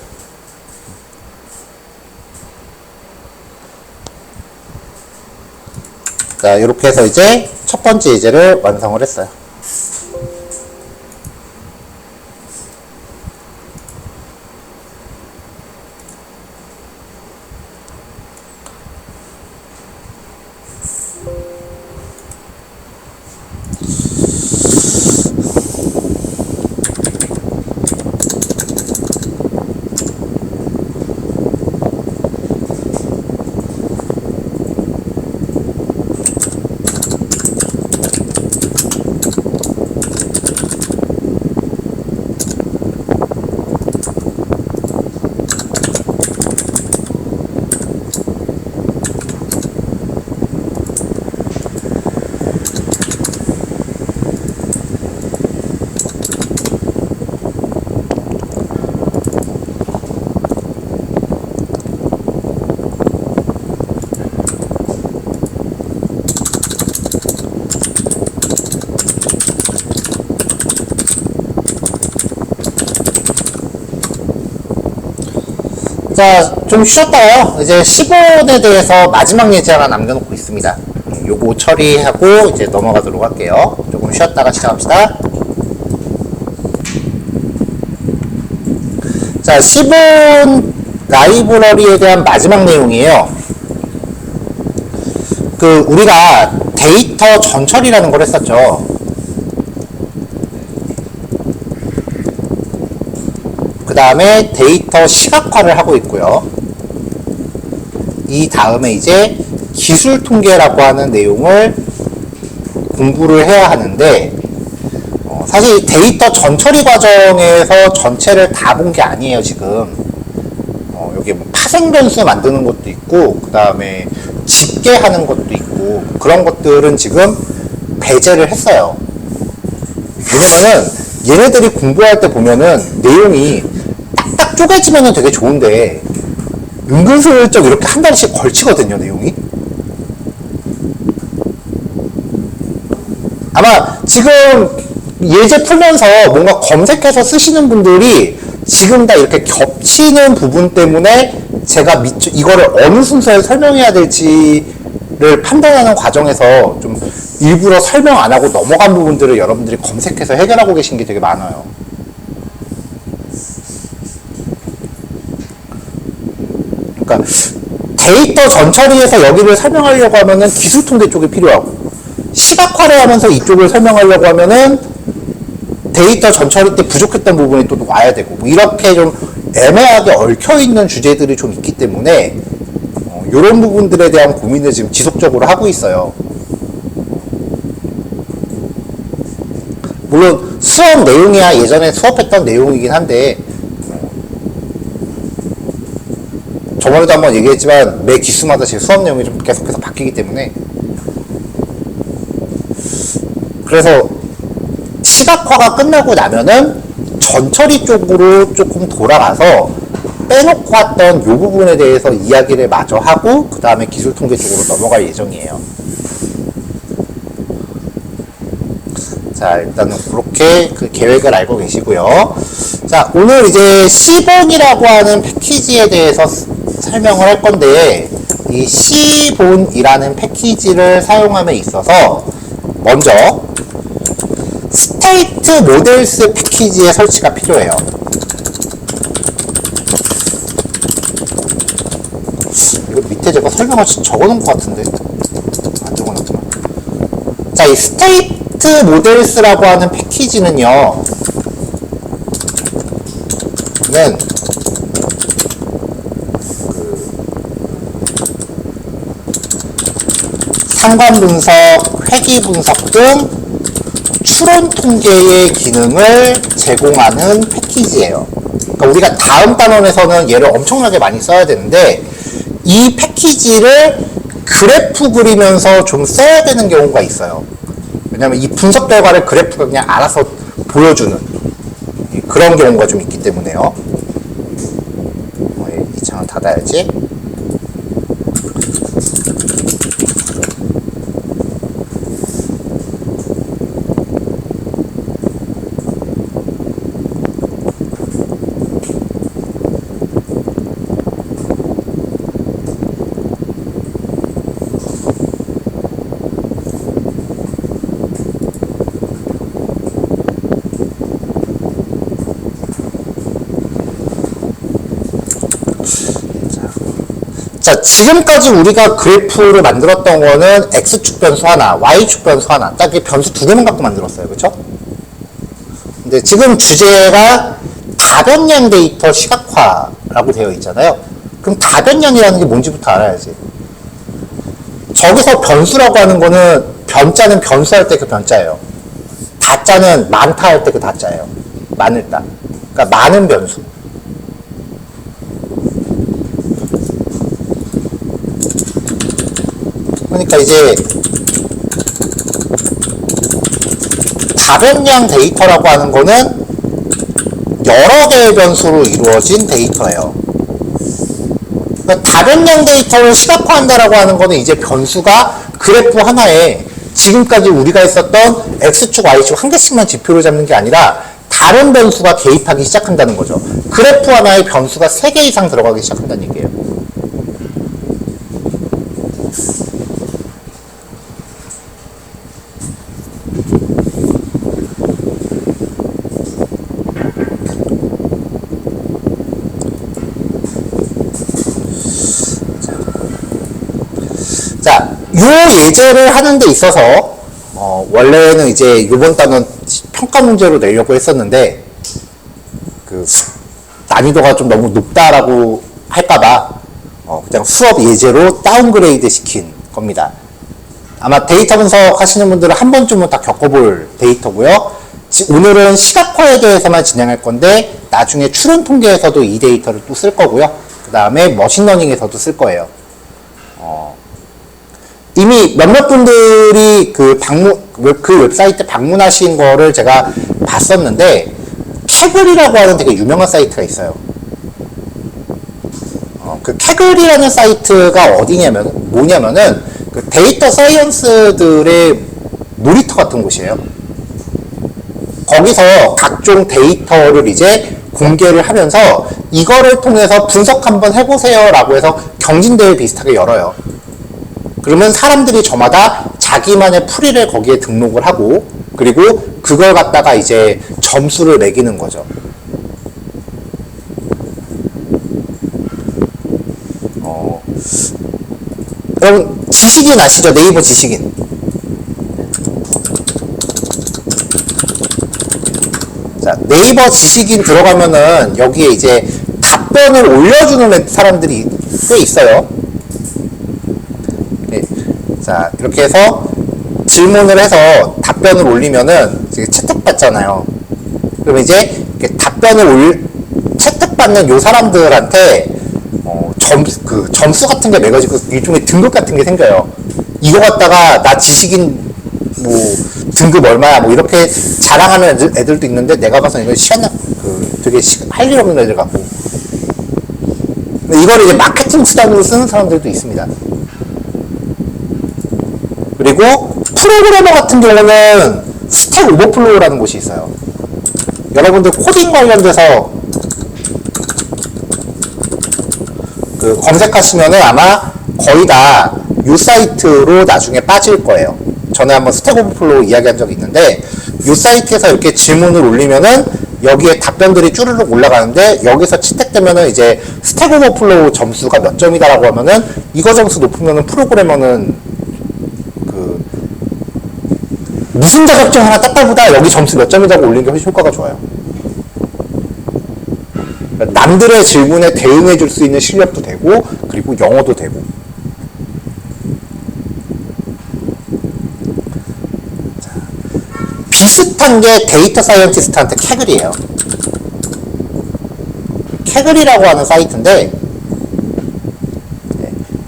자, 이렇게 해서 이제 첫 번째 예제를 완성을 했어요. 자, 좀 쉬었다가요. 이제 15원에 대해서 마지막 예제 하나 남겨놓고 있습니다. 요거 처리하고 이제 넘어가도록 할게요. 조금 쉬었다가 시작합시다. 자, 10원 라이브러리에 대한 마지막 내용이에요. 그, 우리가 데이터 전처리라는 걸 했었죠. 그 다음에 데이터 시각화를 하고 있고요. 이 다음에 이제 기술 통계라고 하는 내용을 공부를 해야 하는데, 사실 데이터 전처리 과정에서 전체를 다 본 게 아니에요, 지금. 여기 뭐 파생 변수 만드는 것도 있고, 그 다음에 집계하는 것도 있고, 그런 것들은 지금 배제를 했어요. 왜냐면은 얘네들이 공부할 때 보면은 내용이 딱 쪼개지면은 되게 좋은데 은근슬쩍 이렇게 한 달씩 걸치거든요, 내용이. 아마 지금 예제 풀면서 뭔가 검색해서 쓰시는 분들이 지금 다 이렇게 겹치는 부분 때문에 제가 이거를 어느 순서에 설명해야 될지를 판단하는 과정에서 좀 일부러 설명 안 하고 넘어간 부분들을 여러분들이 검색해서 해결하고 계신 게 되게 많아요. 그러니까 데이터 전처리에서 여기를 설명하려고 하면은 기술 통계 쪽이 필요하고, 시각화를 하면서 이쪽을 설명하려고 하면은 데이터 전처리 때 부족했던 부분이 또 와야 되고, 뭐 이렇게 좀 애매하게 얽혀있는 주제들이 좀 있기 때문에 이런 부분들에 대한 고민을 지금 지속적으로 하고 있어요. 물론 수업 내용이야 예전에 수업했던 내용이긴 한데, 저번에도 한번 얘기했지만 매 기수마다 제 수업 내용이 좀 계속해서 바뀌기 때문에, 그래서 시각화가 끝나고 나면은 전처리 쪽으로 조금 돌아가서 빼놓고 왔던 이 부분에 대해서 이야기를 마저 하고 그 다음에 기술 통계 쪽으로 넘어갈 예정이에요. 자, 일단은 그렇게 그 계획을 알고 계시고요. 자, 오늘 이제 시본이라고 하는 패키지에 대해서 설명을 할 건데, 이 시본이라는 패키지를 사용함에 있어서 먼저 스테이트 모델스 패키지의 설치가 필요해요. 이거 밑에 제가 설명을 적어놓은 것 같은데 안 적어놨구나. 자, 이 스테이트 모델스라고 하는 패키지는요, 상관 분석, 회귀 분석 등 추론 통계의 기능을 제공하는 패키지예요. 그러니까 우리가 다음 단원에서는 얘를 엄청나게 많이 써야 되는데, 이 패키지를 그래프 그리면서 좀 써야 되는 경우가 있어요. 왜냐면 이 분석 결과를 그래프가 그냥 알아서 보여주는 그런 경우가 좀 있기 때문에요. 이 창을 닫아야지. 자, 지금까지 우리가 그래프를 만들었던 거는 X축 변수 하나, Y축 변수 하나, 딱 이렇게 변수 두 개만 갖고 만들었어요. 그쵸? 근데 지금 주제가 다변량 데이터 시각화라고 되어 있잖아요. 그럼 다변량이라는 게 뭔지부터 알아야지. 저기서 변수라고 하는 거는 변자는 변수할 때 그 변자예요. 다자는 많다 할 때 그 다자예요. 많을다. 그러니까 많은 변수. 그러니까 이제 다변량 데이터라고 하는 거는 여러 개의 변수로 이루어진 데이터예요. 그러니까 다변량 데이터를 시각화한다라고 하는 거는 이제 변수가 그래프 하나에 지금까지 우리가 했었던 X축, Y축 한 개씩만 지표를 잡는 게 아니라 다른 변수가 개입하기 시작한다는 거죠. 그래프 하나에 변수가 3개 이상 들어가기 시작한다는 얘기예요. 자, 요 예제를 하는 데 있어서 원래는 이제 이번 단원 평가 문제로 내려고 했었는데 그 난이도가 좀 너무 높다라고 할까봐 그냥 수업 예제로 다운그레이드 시킨 겁니다. 아마 데이터 분석 하시는 분들은 한 번쯤은 다 겪어볼 데이터고요. 오늘은 시각화에 대해서만 진행할 건데 나중에 추론 통계에서도 이 데이터를 또 쓸 거고요. 그 다음에 머신러닝에서도 쓸 거예요. 이미 몇몇 분들이 그 웹사이트 방문하신 거를 제가 봤었는데, 캐글이라고 하는 되게 유명한 사이트가 있어요. 그 캐글이라는 사이트가 뭐냐면은 그 데이터 사이언스들의 놀이터 같은 곳이에요. 거기서 각종 데이터를 이제 공개를 하면서 이거를 통해서 분석 한번 해보세요 라고 해서 경진대회 비슷하게 열어요. 그러면 사람들이 저마다 자기만의 풀이를 거기에 등록을 하고, 그리고 그걸 갖다가 이제 점수를 매기는 거죠. 여러분 지식인 아시죠? 네이버 지식인. 자, 네이버 지식인 들어가면은 여기에 이제 답변을 올려주는 사람들이 꽤 있어요. 네. 자, 이렇게 해서 질문을 해서 답변을 올리면은 채택받잖아요. 그러면 이제 채택받는 요 사람들한테 점수 같은 게 매겨지고 일종의 등급 같은 게 생겨요. 이거 갖다가 나 지식인 뭐 등급 얼마야 뭐 이렇게 자랑하는 애들도 있는데, 내가 봐서 이거 되게 할 일 없는 애들 같고, 이걸 이제 마케팅 수단으로 쓰는 사람들도 있습니다. 그리고 프로그래머 같은 경우는 스택 오버플로우라는 곳이 있어요. 여러분들 코딩 관련돼서 그 검색하시면은 아마 거의 다 이 사이트로 나중에 빠질 거예요. 전에 한번 스택 오버플로우 이야기한 적이 있는데 이 사이트에서 이렇게 질문을 올리면은 여기에 답변들이 쭈르륵 올라가는데 여기서 채택되면은 이제 스택 오버플로우 점수가 몇 점이다라고 하면은 이거 점수 높으면은 프로그래머는 그 무슨 자격증 하나 땄다보다 여기 점수 몇 점이라고 올리는 게 훨씬 효과가 좋아요. 남들의 질문에 대응해 줄 수 있는 실력도 되고 그리고 영어도 되고. 자, 비슷한 게 데이터 사이언티스트한테 캐글이에요. 캐글이라고 하는 사이트인데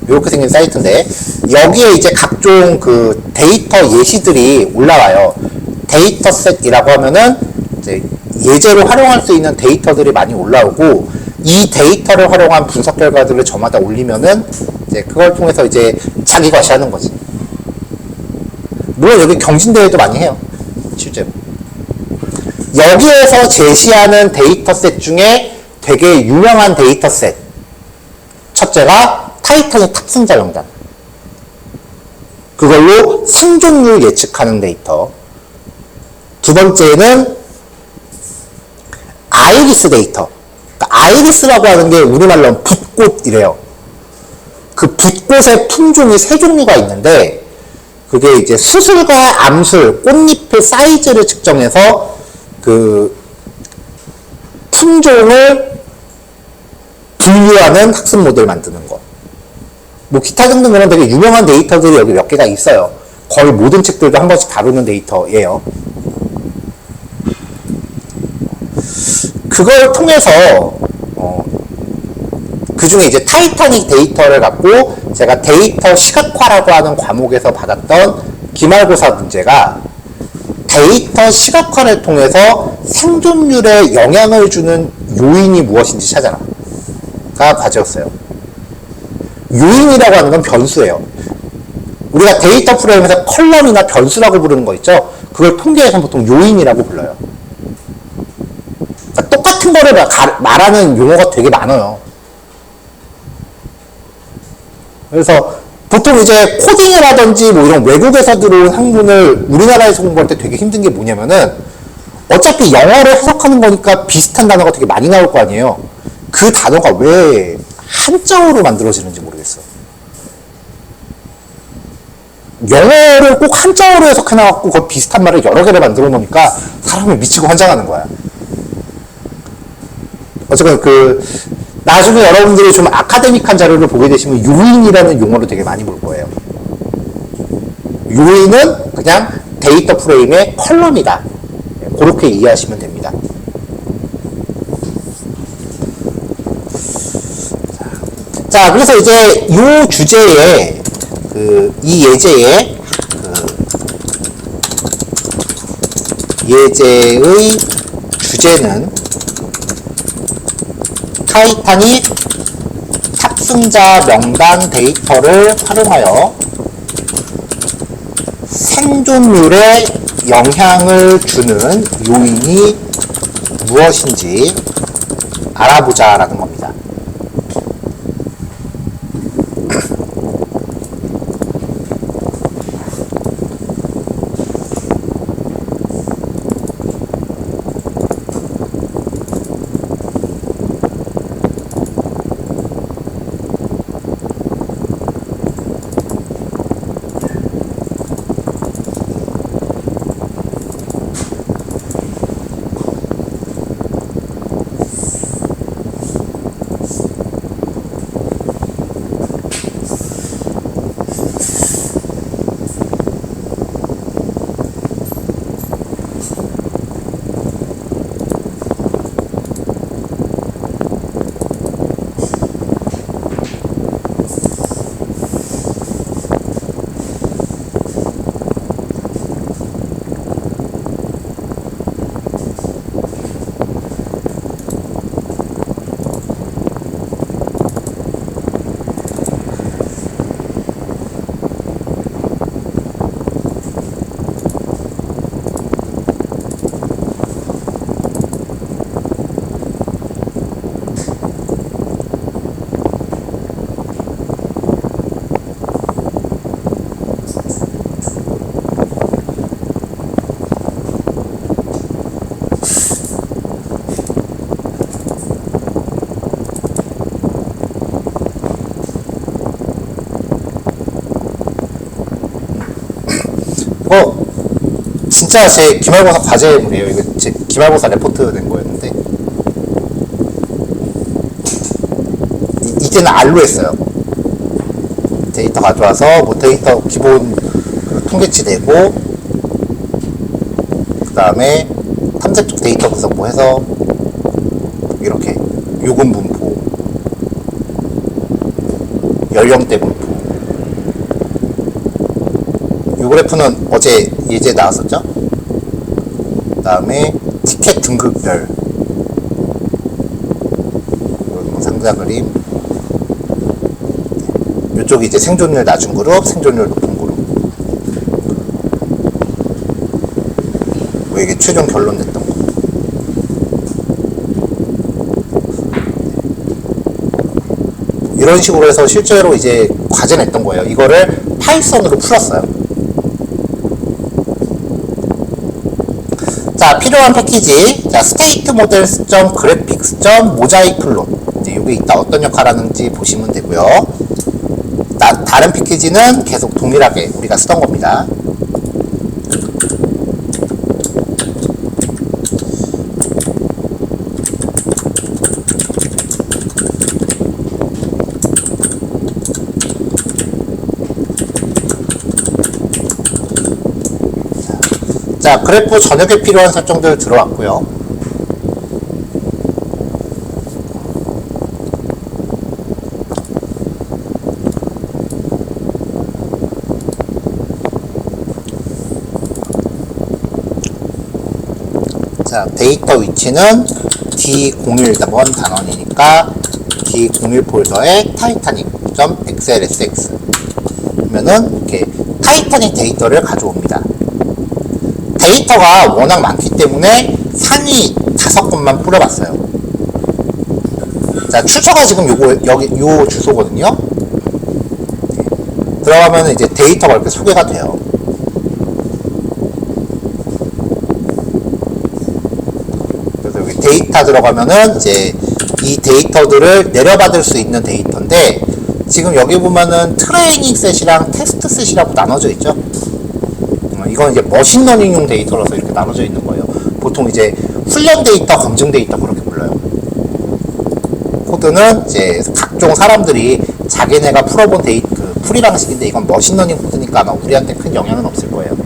이렇게 생긴 사이트인데 여기에 이제 각종 그 데이터 예시들이 올라와요. 데이터셋이라고 하면은 이제 예제로 활용할 수 있는 데이터들이 많이 올라오고 이 데이터를 활용한 분석 결과들을 저마다 올리면은 이제 그걸 통해서 이제 자기 과시하는 거지. 물론 여기 경진대회도 많이 해요. 실제로. 여기에서 제시하는 데이터셋 중에 되게 유명한 데이터셋. 첫째가 타이타닉 탑승자 명단. 그걸로 생존율 예측하는 데이터. 두 번째는 아이리스 데이터. 그러니까 아이리스라고 하는 게 우리말로는 붓꽃이래요. 그 붓꽃의 품종이 세 종류가 있는데 그게 이제 수술과 암술, 꽃잎의 사이즈를 측정해서 그 품종을 분류하는 학습 모델 만드는 거. 뭐 기타 등등 그런 되게 유명한 데이터들이 여기 몇 개가 있어요. 거의 모든 책들도 한 번씩 다루는 데이터예요. 그걸 통해서 그 중에 이제 타이타닉 데이터를 갖고 제가 데이터 시각화라고 하는 과목에서 받았던 기말고사 문제가 데이터 시각화를 통해서 생존율에 영향을 주는 요인이 무엇인지 찾아라 가 과제였어요. 요인이라고 하는 건 변수예요. 우리가 데이터 프레임에서 컬럼이나 변수라고 부르는 거 있죠. 그걸 통계에서 보통 요인이라고 불러요. 그러니까 똑같은 거를 말하는 용어가 되게 많아요. 그래서 보통 이제 코딩을 하든지 뭐 이런 외국에서 들어온 학문을 우리나라에서 공부할 때 되게 힘든 게 뭐냐면은 어차피 영어를 해석하는 거니까 비슷한 단어가 되게 많이 나올 거 아니에요. 그 단어가 왜 한자어로 만들어지는지 모르겠어. 영어를 꼭 한자어로 해석해놔갖고 그 비슷한 말을 여러 개를 만들어 놓으니까 사람을 미치고 환장하는 거야. 어쨌든 나중에 여러분들이 좀 아카데믹한 자료를 보게 되시면 요인이라는 용어를 되게 많이 볼 거예요. 요인은 그냥 데이터 프레임의 컬럼이다. 그렇게 이해하시면 됩니다. 자, 그래서 이제 이 주제에 이 예제의 예제의 주제는 타이타닉 탑승자 명단 데이터를 활용하여 생존율에 영향을 주는 요인이 무엇인지 알아보자라는 겁니다. 이거 진짜 제 기말고사 과제물이에요. 이거 제 기말고사 레포트 된 거였는데 이때는 R로 했어요. 데이터 가져와서 뭐 데이터 기본 그 통계치 내고 그 다음에 탐색적 데이터 분석 뭐 해서 이렇게 요금 분포, 연령대 분포. 요 그래프는 어제 예제 나왔었죠? 그 다음에 티켓 등급별 상자 그림. 이쪽이 이제 생존율 낮은 그룹, 생존율 높은 그룹. 뭐 이게 최종 결론 냈던 거. 이런 식으로 해서 실제로 이제 과제 냈던 거예요. 이거를 파이썬으로 풀었어요. 자, 필요한 패키지. 자, stateModels.graphics.mosaic 플롯. 이제 여기 있다. 어떤 역할 하는지 보시면 되고요. 다른 패키지는 계속 동일하게 우리가 쓰던 겁니다. 자, 그래프 전역에 필요한 설정들 들어왔고요. 자, 데이터 위치는 D01번 단원이니까 D01 폴더에 타이타닉.xlsx 그러면은 이렇게 타이타닉 데이터를 가져옵니다. 데이터가 워낙 많기 때문에 상위 5건만 뿌려봤어요. 자, 출처가 지금 요 주소거든요. 들어가면 이제 데이터가 이렇게 소개가 돼요. 그래서 여기 데이터 들어가면은 이제 이 데이터들을 내려받을 수 있는 데이터인데, 지금 여기 보면은 트레이닝 셋이랑 테스트 셋이라고 나눠져 있죠. 이건 이제 머신러닝용 데이터라서 이렇게 나눠져 있는 거예요. 보통 이제 훈련 데이터, 검증 데이터 그렇게 불러요. 코드는 이제 각종 사람들이 자기네가 풀어본 그 풀이 방식인데, 이건 머신러닝 코드니까 아마 우리한테 큰 영향은 없을 거예요.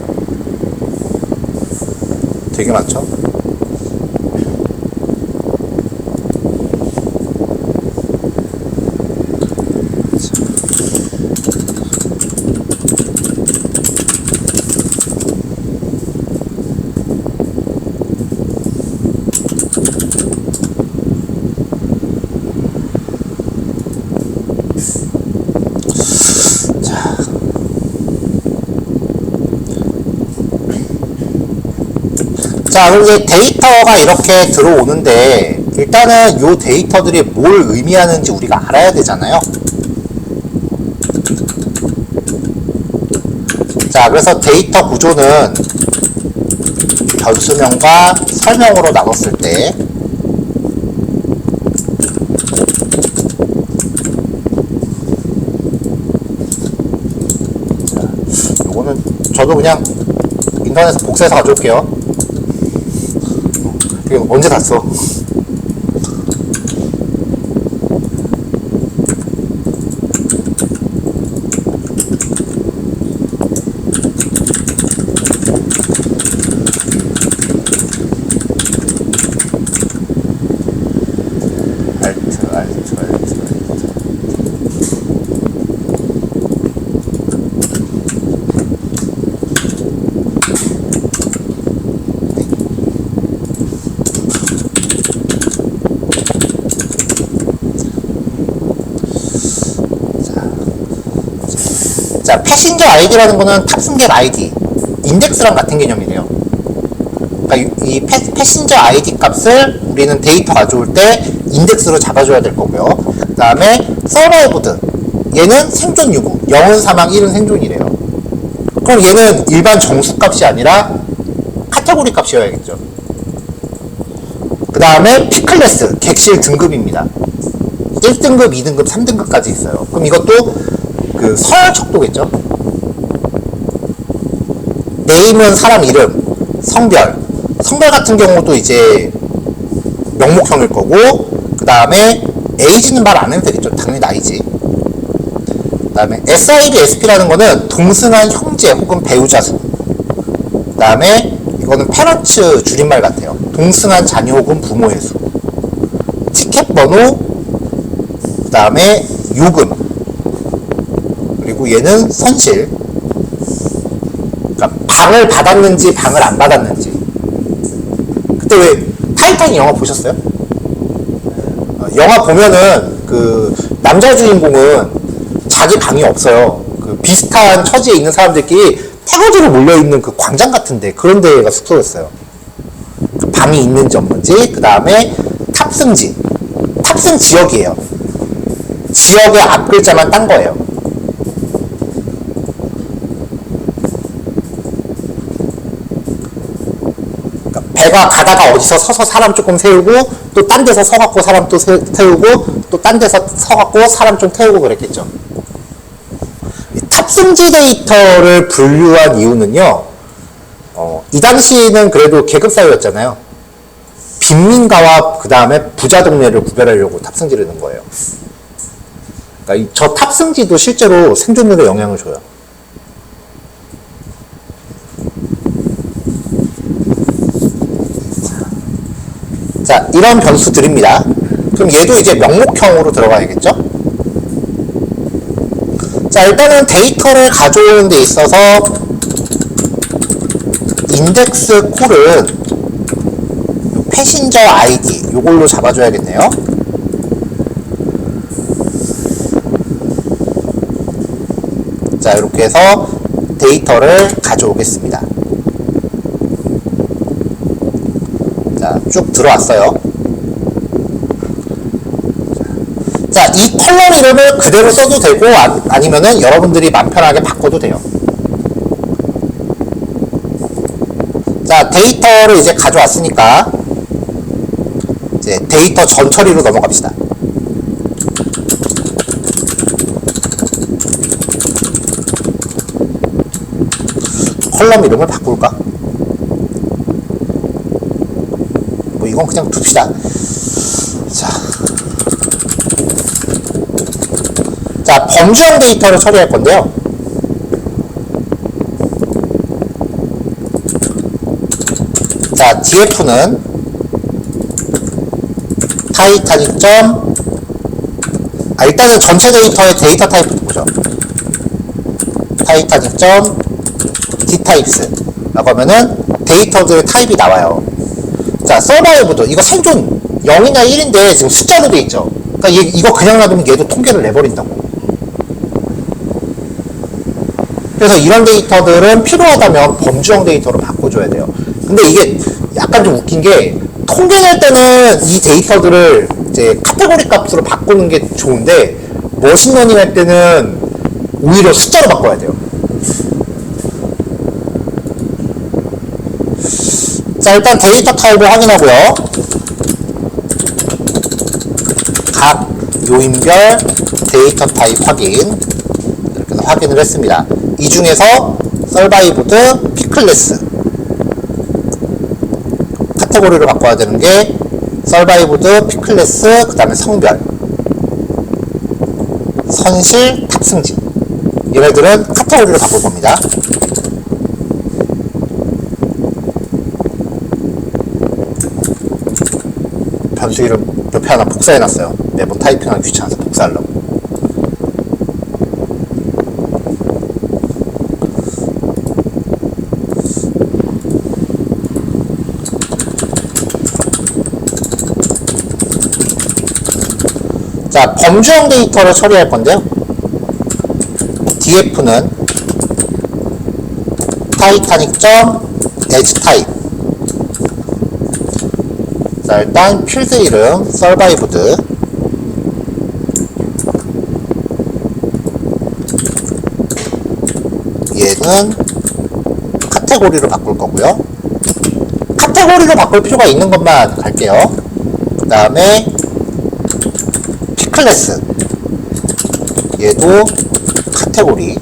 되게 많죠? 자, 그럼 이제 데이터가 이렇게 들어오는데, 일단은 이 데이터들이 뭘 의미하는지 우리가 알아야 되잖아요. 자, 그래서 데이터 구조는 변수명과 설명으로 나눴을 때, 자, 요거는 저도 그냥 인터넷에서 복사해서 가져올게요. 이거 언제 샀어? 알트. 자, 패신저 아이디라는 거는 탑승객 아이디, 인덱스랑 같은 개념이래요. 그러니까 이 패신저 아이디 값을 우리는 데이터 가져올 때 인덱스로 잡아줘야 될 거고요. 그 다음에 서바이브드, 얘는 생존 유무, 0은 사망, 1은 생존이래요. 그럼 얘는 일반 정수 값이 아니라 카테고리 값이어야겠죠. 그 다음에 P클래스, 객실 등급입니다. 1등급, 2등급, 3등급까지 있어요. 그럼 이것도 그 서열 척도겠죠. 네임은 사람 이름, 성별. 성별 같은 경우도 이제 명목형일 거고, 그 다음에 age는 말 안 해도 되겠죠. 당연히 나이지. 그 다음에 SIB, SP라는 거는 동승한 형제 혹은 배우자 수. 그 다음에 이거는 페런츠 줄임말 같아요. 동승한 자녀 혹은 부모의 수. 티켓 번호, 그 다음에 요금, 그리고 얘는 선실. 그러니까 방을 받았는지 방을 안 받았는지. 그때 왜 타이탄 영화 보셨어요? 영화 보면은 그 남자 주인공은 자기 방이 없어요. 그 비슷한 처지에 있는 사람들끼리 태거지로 몰려있는 그 광장 같은데 그런 데가 숙소였어요. 그 방이 있는지 없는지. 그 다음에 탑승지. 탑승 지역이에요. 지역의 앞 글자만 딴 거예요. 그러니까 배가 가다가 어디서 서서 사람 조금 세우고 또 딴 데서 서갖고 사람 또 태우고 또 딴 데서 서갖고 사람 좀 태우고 그랬겠죠. 탑승지 데이터를 분류한 이유는요, 이 당시는 그래도 계급사회였잖아요. 빈민가와 그 다음에 부자 동네를 구별하려고 탑승지를 넣은 거예요. 그러니까 저 탑승지도 실제로 생존율에 영향을 줘요. 자, 이런 변수들입니다. 그럼 얘도 이제 명목형으로 들어가야겠죠? 자, 일단은 데이터를 가져오는 데 있어서 인덱스 콜은 패신저 아이디 요걸로 잡아줘야겠네요. 자, 이렇게 해서 데이터를 가져오겠습니다. 자, 쭉 들어왔어요. 자, 이 컬럼 이름을 그대로 써도 되고 아니면은 여러분들이 맘 편하게 바꿔도 돼요. 자, 데이터를 이제 가져왔으니까 이제 데이터 전처리로 넘어갑시다. 컬럼 이름을 바꿀까? 뭐 이건 그냥 둡시다. 자, 범주형 데이터를 처리할 건데요. 자, df는 타이타닉 점, 일단은 전체 데이터의 데이터 타입부터 보죠. 타이타닉 점 dtypes 라고 하면은 데이터들의 타입이 나와요. 자, 서바이브도 이거 생존 0이나 1인데 지금 숫자로 돼 있죠. 그러니까 이거 그냥 놔두면 얘도 통계를 내버린다고. 그래서 이런 데이터들은 필요하다면 범주형 데이터로 바꿔줘야 돼요. 근데 이게 약간 좀 웃긴 게 통계 낼 때는 이 데이터들을 이제 카테고리 값으로 바꾸는 게 좋은데 머신러닝 할 때는 오히려 숫자로 바꿔야 돼요. 자, 일단 데이터 타입을 확인하고요. 각 요인별 데이터 타입 확인, 이렇게 해서 확인을 했습니다. 이 중에서 서바이브드 피클레스 카테고리를 바꿔야 되는 게 서바이브드 피클레스, 그 다음에 성별, 선실, 탑승지, 얘네들은 카테고리를 바꿀 겁니다. 변수 이름 옆에 하나 복사해놨어요. 매번 타이핑하기 귀찮아서 복사하려고. 자, 범주형 데이터를 처리할 건데요. df는 타이타닉.edge 타입. 자, 일단 필드 이름 survived, 얘는 카테고리로 바꿀 거고요. 카테고리로 바꿀 필요가 있는 것만 갈게요. 그 다음에 피클래스, 얘도 카테고리.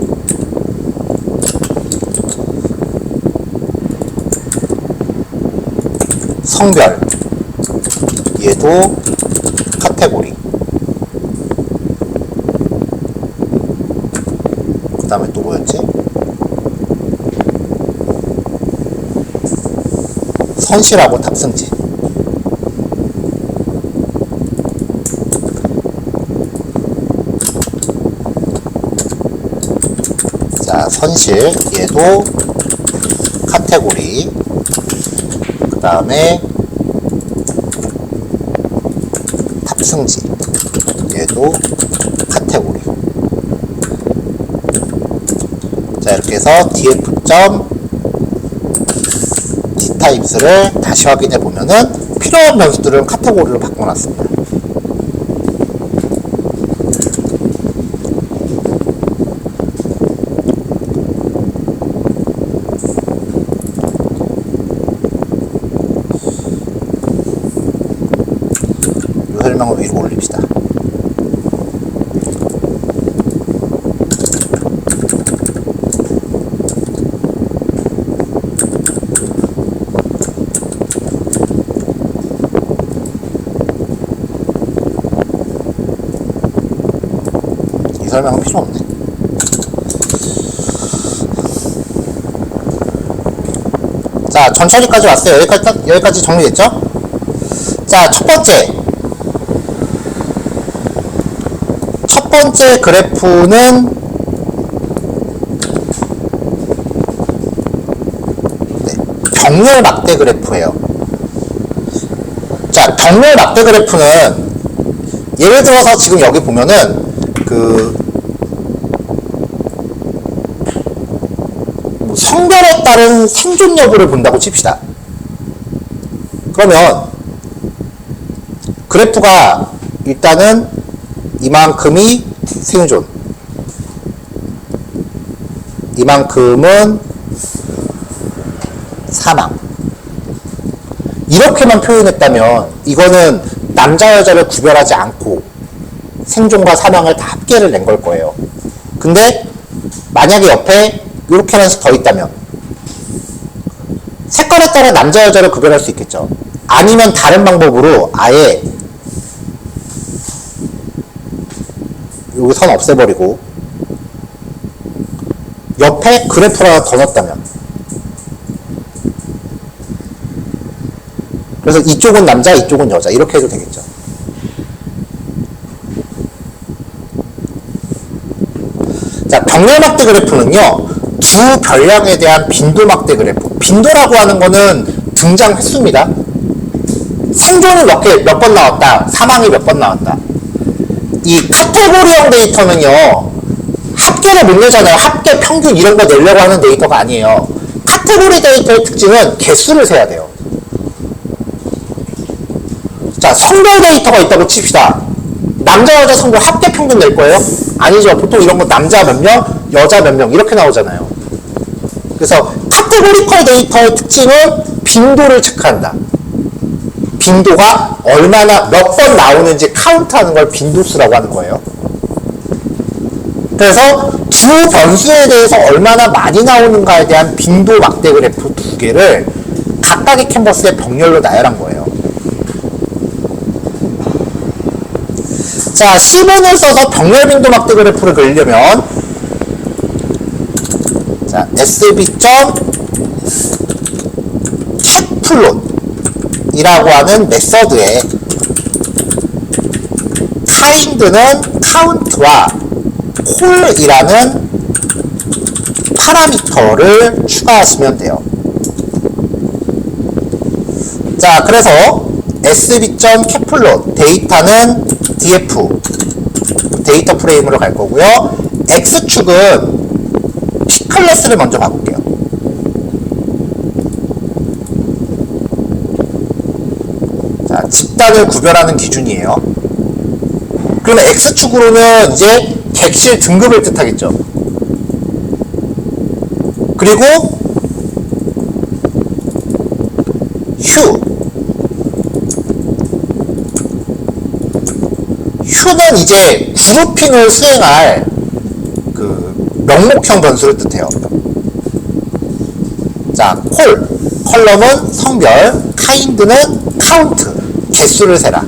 성별, 얘도 카테고리. 그 다음에 또 뭐였지? 선실하고 탑승지. 자, 선실, 얘도 카테고리. 그 다음에 탑승지, 얘도 카테고리. 자, 이렇게 해서 df.dtimes를 다시 확인해 보면은 필요한 변수들은 카테고리로 바꿔놨습니다. 이 설명을 위로 올립시다. 설명은 필요 없네. 자, 전처리까지 왔어요. 여기까지 정리됐죠? 자, 첫 번째 그래프는 병렬 막대 그래프예요. 자, 병렬 막대 그래프는 예를 들어서 지금 여기 보면은 성별에 따른 생존 여부를 본다고 칩시다. 그러면 그래프가 일단은 이만큼이 생존, 이만큼은 사망, 이렇게만 표현했다면 이거는 남자 여자를 구별하지 않고 생존과 사망을 다 합계를 낸 걸 거예요. 근데 만약에 옆에 이렇게 하나씩 더 있다면 색깔에 따라 남자 여자를 구별할 수 있겠죠. 아니면 다른 방법으로 아예 여기 선 없애버리고 옆에 그래프를 하나 더 넣었다면, 그래서 이쪽은 남자 이쪽은 여자 이렇게 해도 되겠죠. 자, 병렬 막대 그래프는요, 두 별량에 대한 빈도 막대 그래프. 빈도라고 하는 거는 등장 횟수입니다. 생존이 몇 번 나왔다, 사망이 몇 번 나왔다. 이 카테고리형 데이터는요, 합계를 못 내잖아요. 합계, 평균 이런 거 내려고 하는 데이터가 아니에요. 카테고리 데이터의 특징은 개수를 세야 돼요. 자, 성별 데이터가 있다고 칩시다. 남자, 여자 성별 합계 평균 낼 거예요? 아니죠. 보통 이런 거 남자 몇 명, 여자 몇 명 이렇게 나오잖아요. 그래서 카테고리컬 데이터의 특징은 빈도를 체크한다. 빈도가 얼마나 몇 번 나오는지 카운트하는 걸 빈도수라고 하는 거예요. 그래서 주 변수에 대해서 얼마나 많이 나오는가에 대한 빈도 막대 그래프 두 개를 각각의 캔버스에 병렬로 나열한 거예요. 자, C문을 써서 병렬 빈도 막대 그래프를 그리려면, 자, sb.catplot 이라고 하는 메서드에 kind는 count와 call이라는 파라미터를 추가하시면 돼요. 자, 그래서 sb.catplot 데이터는 df 데이터 프레임으로 갈 거고요. x축은 p 클래스를 먼저 바꿀게요. 자, 집단을 구별하는 기준이에요. 그러면 x축으로는 이제 객실 등급을 뜻하겠죠. 그리고 휴는 이제 그룹핑을 수행할 그 명목형 변수를 뜻해요. 자, 콜럼은 성별, kind는 count, 개수를 세라.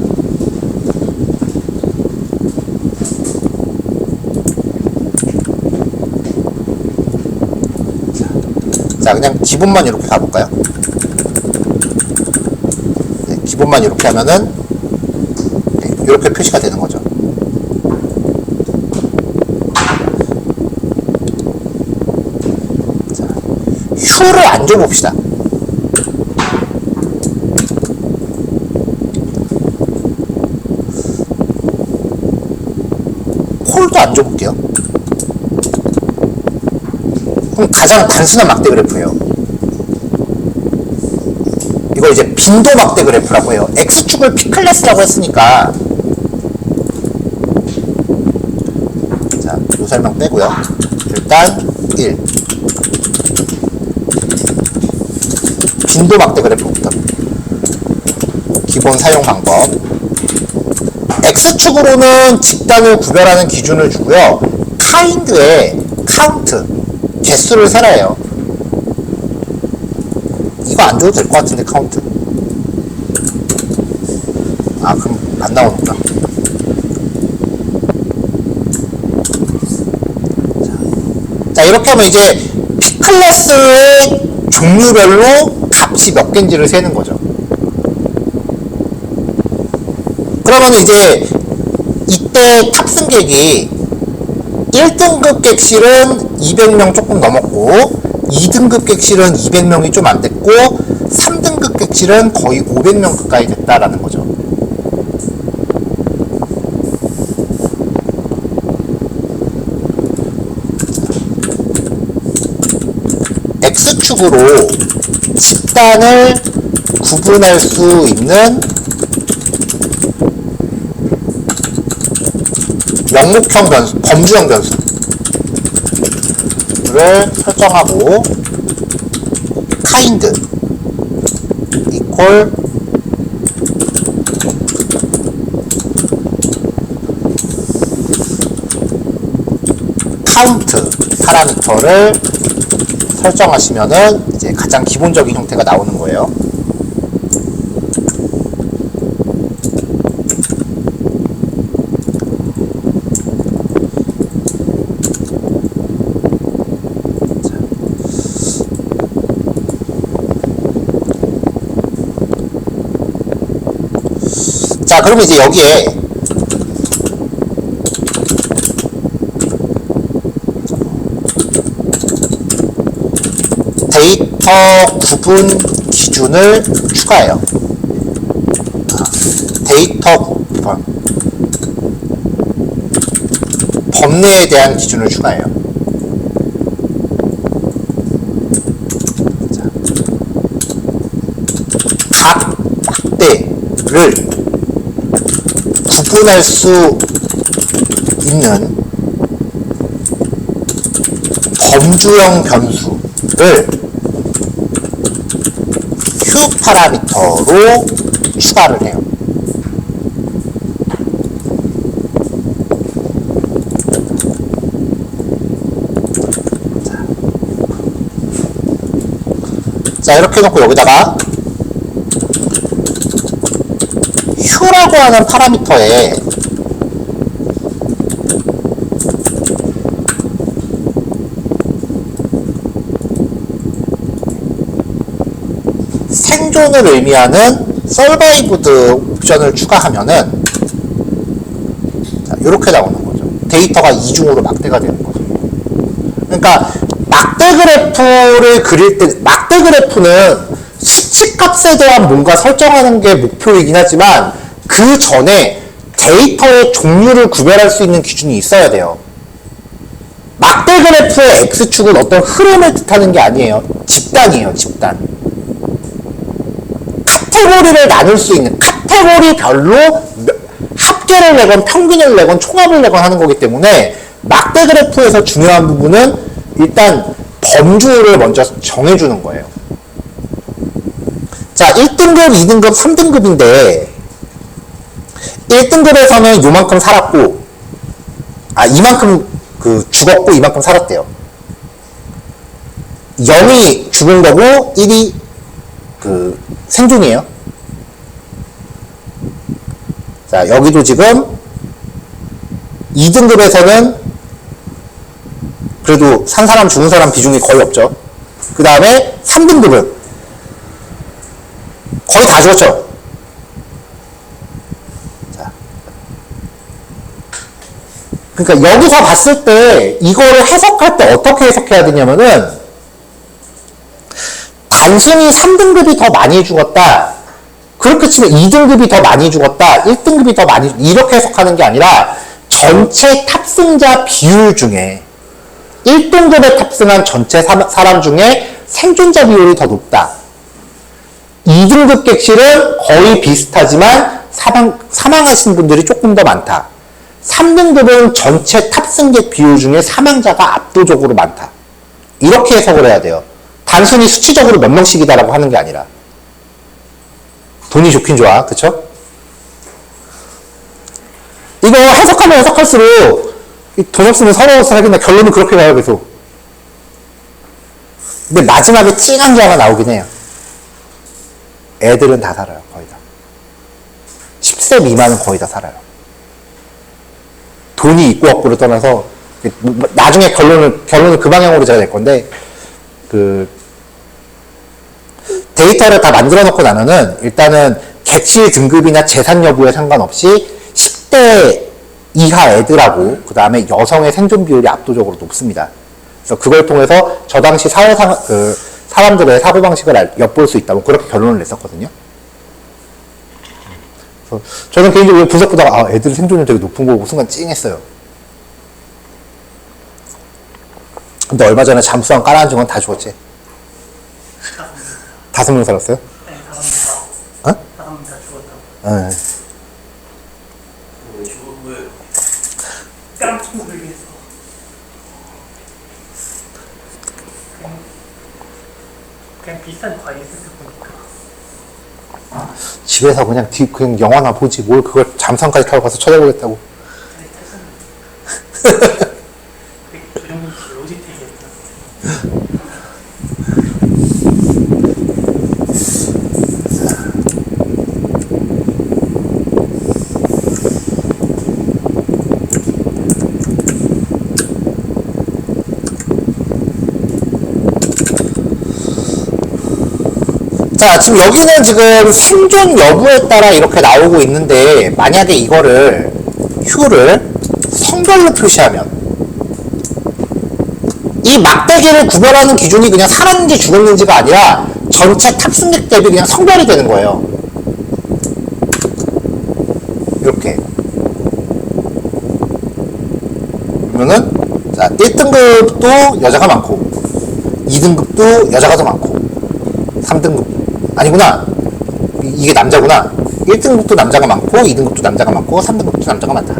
자, 그냥 기본만 이렇게 가볼까요? 네, 기본만 이렇게 하면은 네, 이렇게 표시가 되는 거죠. 자, 휴를 안 줘봅시다. 콜도 안 줘볼게요. 그럼 가장 단순한 막대 그래프예요. 이걸 이제 빈도 막대 그래프라고 해요. X축을 P클래스라고 했으니까. 자, 요 설명 빼고요. 일단 1. 빈도 막대 그래프부터. 기본 사용 방법. X축으로는 집단을 구별하는 기준을 주고요. kind에 count, 개수를 세라 해요. 이거 안 줘도 될 것 같은데, 카운트. 아, 그럼 안 나오는구나. 자, 이렇게 하면 이제 P클래스의 종류별로 값이 몇 개인지를 세는 거죠. 그러면 이제 이때 탑승객이 1등급 객실은 200명 조금 넘었고 2등급 객실은 200명이 좀 안 됐고 3등급 객실은 거의 500명 가까이 됐다라는 거죠. X축으로 집단을 구분할 수 있는 영목형 변수, 범주형 변수를 설정하고 kind equal count 파라미터를 설정하시면은 이제 가장 기본적인 형태가 나오는 거예요. 자, 그러면 이제 여기에 데이터 구분 기준을 추가해요. 데이터 구분 범례에 대한 기준을 추가해요. 자, 각 막대를 구분할 수 있는 범주형 변수를 Q 파라미터로 추가를 해요. 자, 이렇게 해놓고 여기다가 Q라고 하는 파라미터에 생존을 의미하는 survived 옵션을 추가하면은 자, 이렇게 나오는 거죠. 데이터가 이중으로 막대가 되는 거죠. 그러니까 막대 그래프를 그릴 때 막대 그래프는 수치값에 대한 뭔가 설정하는 게 목표이긴 하지만 그 전에 데이터의 종류를 구별할 수 있는 기준이 있어야 돼요. 막대 그래프의 X축은 어떤 흐름을 뜻하는 게 아니에요. 집단이에요, 집단. 카테고리를 나눌 수 있는 카테고리별로 합계를 내건 평균을 내건 총합을 내건 하는 거기 때문에 막대 그래프에서 중요한 부분은 일단 범주를 먼저 정해주는 거예요. 자, 1등급, 2등급, 3등급인데 1등급에서는 요만큼 살았고 이만큼 죽었고 이만큼 살았대요. 0이 죽은 거고 1이 생존이에요. 자, 여기도 지금 2등급에서는 그래도 산 사람 죽은 사람 비중이 거의 없죠. 그 다음에 3등급은 거의 다 죽었죠. 자. 그러니까 여기서 봤을 때 이거를 해석할 때 어떻게 해석해야 되냐면은 단순히 3등급이 더 많이 죽었다. 그렇게 치면 2등급이 더 많이 죽었다. 1등급이 더 많이 이렇게 해석하는 게 아니라 전체 탑승자 비율 중에 1등급에 탑승한 전체 사람 중에 생존자 비율이 더 높다. 2등급 객실은 거의 비슷하지만 사망하신 분들이 조금 더 많다. 3등급은 전체 탑승객 비율 중에 사망자가 압도적으로 많다. 이렇게 해석을 해야 돼요. 단순히 수치적으로 몇 명씩이다라고 하는 게 아니라. 돈이 좋긴 좋아. 그쵸? 이거 해석하면 해석할수록 돈 없으면 서러워서 살겠나 결론은 그렇게 가요. 계속. 근데 마지막에 찡한 게 하나 나오긴 해요. 애들은 다 살아요. 거의 다. 10세 미만은 거의 다 살아요. 돈이 있고 없고를 떠나서 나중에 결론을 그 방향으로 제가 낼 건데 데이터를 다 만들어 놓고 나면은 일단은 객실 등급이나 재산 여부에 상관없이 10대 이하 애들하고 그 다음에 여성의 생존 비율이 압도적으로 높습니다. 그래서 그걸 통해서 저 당시 사람들의 사고방식을 엿볼 수 있다. 뭐 그렇게 결론을 냈었거든요. 그래서 저는 개인적으로 분석 보다가 애들 생존율 되게 높은 거 보고 순간 찡했어요. 근데 얼마 전에 잠수함 깔아앉은 건 다 죽었지. 5명 살았어요? 네, 5명 어? 5명 다 죽었다고. 네. 왜 죽어? 왜? 깜짝 놀게 해서. 그냥 비싼 과일 세트 보니까. 집에서 그냥 영화나 보지 뭘 그걸 잠수함까지 타고 가서 쳐다보겠다고. 그래 타셨는데. 조정민 씨 로지텍이었다. 자, 지금 여기는 지금 생존 여부에 따라 이렇게 나오고 있는데 만약에 이거를 Q를 성별로 표시하면 이 막대기를 구별하는 기준이 그냥 살았는지 죽었는지가 아니라 전체 탑승객 대비 그냥 성별이 되는 거예요. 이렇게 그러면은 자 1등급도 여자가 많고 2등급도 여자가 더 많고 3등급 아니구나. 이게 남자구나. 1등급도 남자가 많고 2등급도 남자가 많고 3등급도 남자가 많다.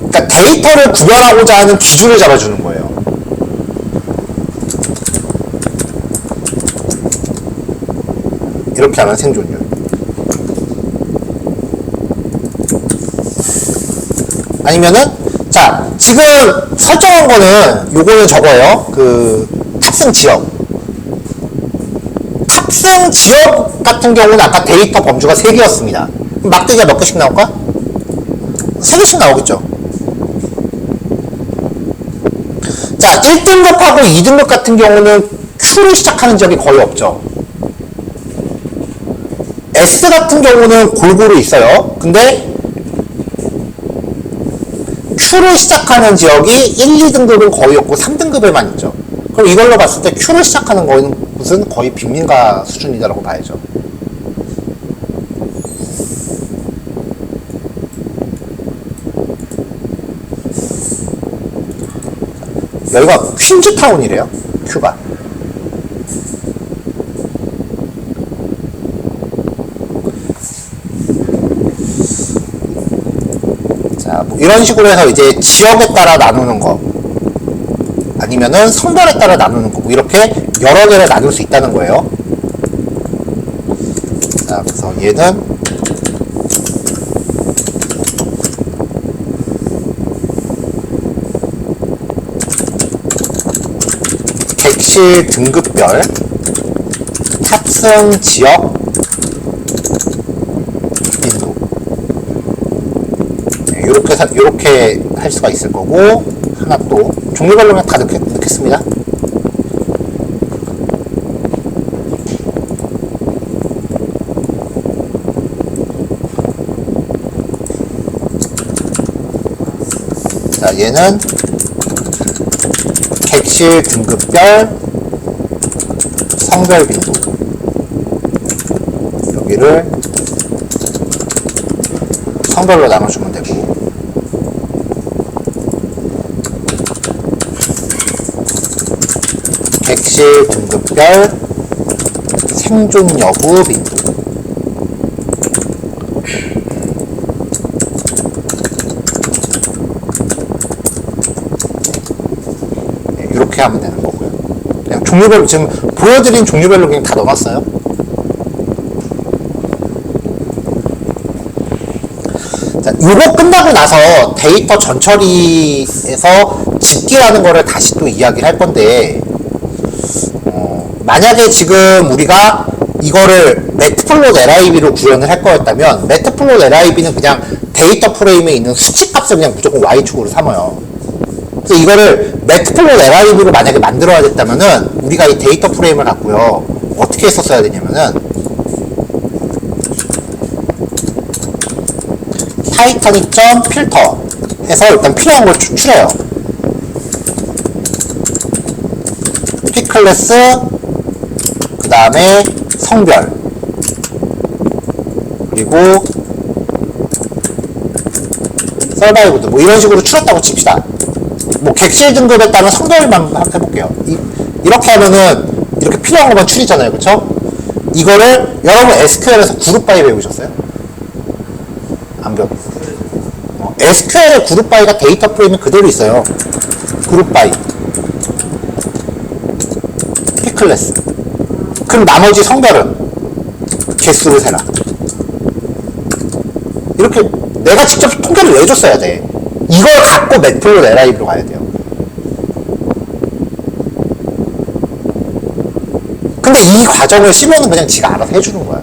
그러니까 데이터를 구별하고자 하는 기준을 잡아주는 거예요. 이렇게 하면 생존율. 아니면은 자 지금 설정한 거는 요거는 저거예요. 탑승 지역. 탑승 지역 같은 경우는 아까 데이터 범주가 3개였습니다. 그럼 막대기가 몇 개씩 나올까? 3개씩 나오겠죠. 자, 1등급하고 2등급 같은 경우는 Q로 시작하는 지역이 거의 없죠. S 같은 경우는 골고루 있어요. 근데 Q로 시작하는 지역이 1, 2등급은 거의 없고 3등급에만 있죠. 그럼 이걸로 봤을 때 Q를 시작하는 곳은 거의 빈민가 수준이다라고 봐야죠. 여기가 퀸즈타운이래요. Q가. 자, 뭐 이런 식으로 해서 이제 지역에 따라 나누는 거 아니면은 성별에 따라 나누는 거 뭐 이렇게 여러 개를 나눌 수 있다는 거예요. 자, 그래서 얘는 객실 등급별 탑승 지역 요렇게 할 수가 있을 거고, 하나 또 종류별로 그냥 다 넣겠습니다. 자, 얘는 객실 등급별 성별 빈도. 여기를 성별로 나눠주면 되고, 객실 등급별 생존 여부 빈도. 이렇게 하면 되는 거고요. 그냥 종류별로, 지금 보여드린 종류별로 그냥 다 넣어놨어요. 자, 요거 끝나고 나서 데이터 전처리에서 집기라는 거를 다시 또 이야기를 할 건데, 만약에 지금 우리가 이거를 매트플롯 LIB로 구현을 할 거였다면, 매트플롯 LIB는 그냥 데이터 프레임에 있는 수치값을 그냥 무조건 Y축으로 삼아요. 그래서 이거를 매트플롯 LIB로 만약에 만들어야 됐다면은, 우리가 이 데이터 프레임을 갖고요, 어떻게 했었어야 되냐면은, 타이타닉.필터 해서 일단 필요한 걸 추출해요. P클래스, 그 다음에 성별, 그리고 서바이브드, 뭐 이런 식으로 추렸다고 칩시다. 뭐 객실 등급에 따른 성별만 해볼게요. 이렇게 하면은 이렇게 필요한 것만 추리잖아요, 그쵸? 이거를 여러분 SQL에서 그룹 바이 배우셨어요? 안 배워. SQL의 그룹 바이가 데이터 프레임이 그대로 있어요. 그룹 바이, P클래스. 그럼 나머지 성별은 개수를 세라. 이렇게 내가 직접 통계를 내줬어야 돼. 이걸 갖고 매트플롯 LIB로 가야 돼요. 근데 이 과정을 시몬은 그냥 지가 알아서 해주는 거야.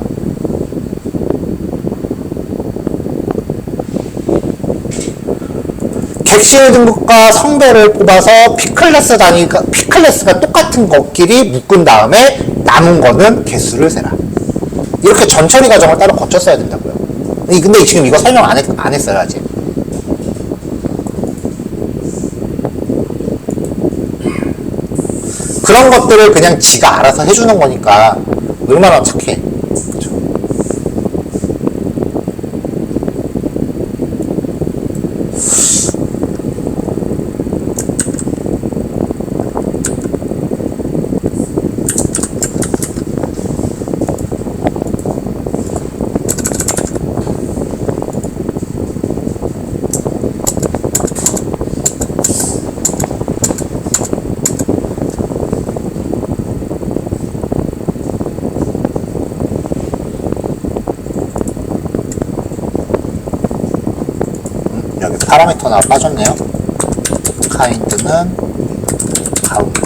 객실 등급과 성별을 뽑아서 P클래스 단위가, P클래스가 똑같은 것끼리 묶은 다음에 남은 거는 개수를 세라. 이렇게 전처리 과정을 따로 거쳤어야 된다고요. 근데 지금 이거 설명 안 했어요, 아직. 그런 것들을 그냥 지가 알아서 해주는 거니까 얼마나 착해. 그쵸? 여기 파라미터 하나 빠졌네요. 카인드는 카운트.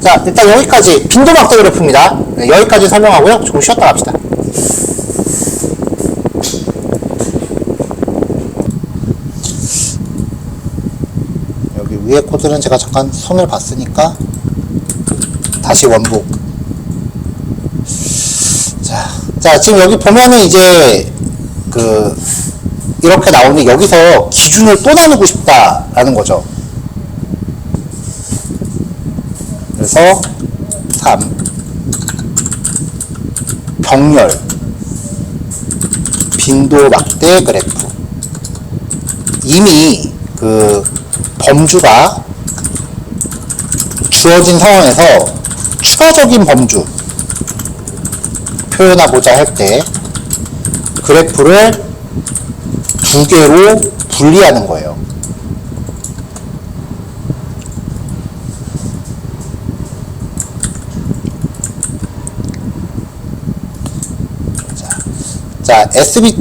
자, 일단 여기까지 빈도막대 그래프입니다. 네, 여기까지 설명하고요. 조금 쉬었다 갑시다. 여기 위에 코드는 제가 잠깐 손을 봤으니까 다시 원복. 자, 지금 여기 보면은 이제 이렇게 나오는데 여기서 기준을 또 나누고 싶다라는 거죠. 그래서 3 병렬 빈도 막대 그래프. 이미 범주가 주어진 상황에서 추가적인 범주 표현하고자 할 때 그래프를 두 개로 분리하는 거예요. 자, SB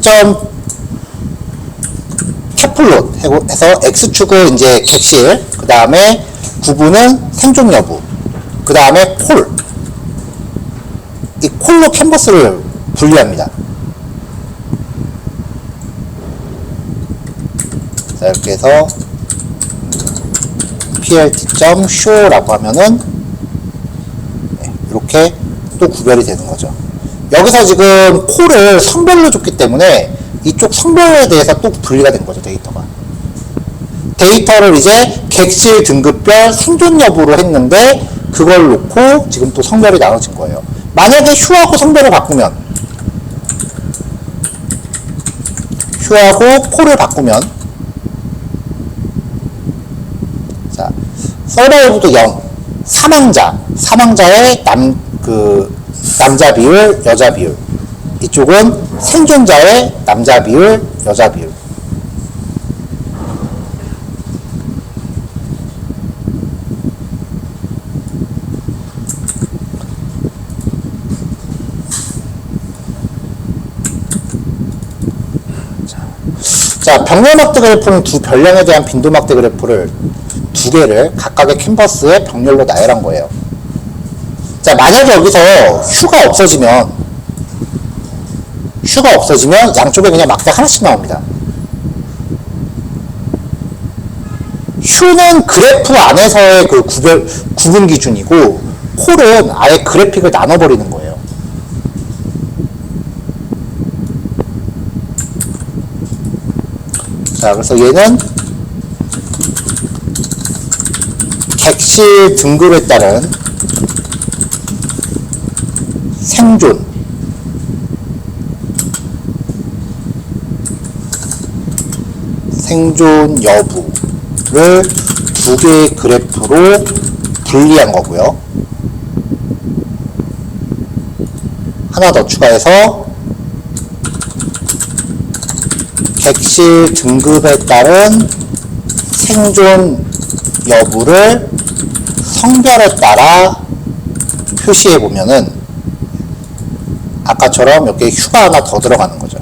캡플롯 해서 X축은 이제 객실, 그 다음에 구분은 생존 여부, 그 다음에 콜. 이 콜로 캔버스를 분리합니다. 자, 이렇게 해서 plt.show라고 하면은 이렇게 또 구별이 되는 거죠. 여기서 지금 콜을 성별로 줬기 때문에 이쪽 성별에 대해서 또 분리가 된 거죠, 데이터가. 데이터를 이제 객실 등급별 생존 여부로 했는데 그걸 놓고 지금 또 성별이 나눠진 거예요. 만약에 휴하고 성별을 바꾸면, 휴하고 콜을 바꾸면, 자, 서바이브도 0, 사망자의 남자 비율, 여자 비율. 이쪽은 생존자의 남자 비율, 여자 비율. 자, 병렬막대 그래프는 두 별량에 대한 빈도막대 그래프를 두 개를 각각의 캔버스에 병렬로 나열한 거예요. 자, 만약에 여기서 휴가 없어지면 양쪽에 그냥 막대 하나씩 나옵니다. 휴는 그래프 안에서의 그 구분 기준이고, 콜은 아예 그래픽을 나눠버리는 거예요. 자, 그래서 얘는 객실 등급에 따른 생존 여부를 두 개의 그래프로 분리한 거고요. 하나 더 추가해서 객실 등급에 따른 생존 여부를 성별에 따라 표시해 보면은 아까처럼 여기에 휴가 하나 더 들어가는 거죠.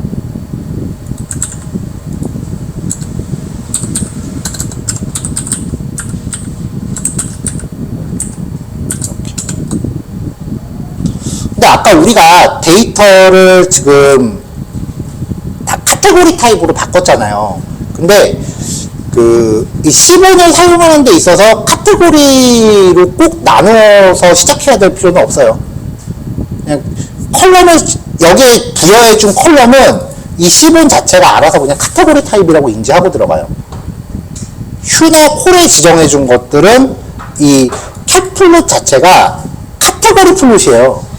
근데 아까 우리가 데이터를 지금 다 카테고리 타입으로 바꿨잖아요. 근데 이 시본을 사용하는 데 있어서 카테고리로 꼭 나눠서 시작해야 될 필요는 없어요. 그냥 컬럼을 여기에 부여해준 컬럼은 이 시본 자체가 알아서 그냥 카테고리 타입이라고 인지하고 들어가요. 휴나 콜에 지정해준 것들은 이 캡플롯 자체가 카테고리 플롯이에요.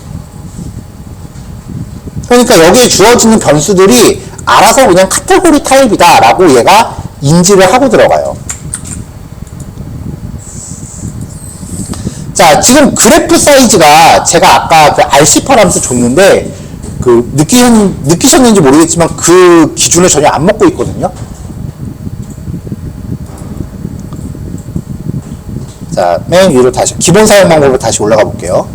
그러니까 여기에 주어지는 변수들이 알아서 그냥 카테고리 타입이다 라고 얘가 인지를 하고 들어가요. 자, 지금 그래프 사이즈가 제가 아까 그 RC8 함수 줬는데 느끼셨는지 모르겠지만 그 기준을 전혀 안 먹고 있거든요. 자, 맨 위로 다시 기본 사용 방법으로 다시 올라가 볼게요.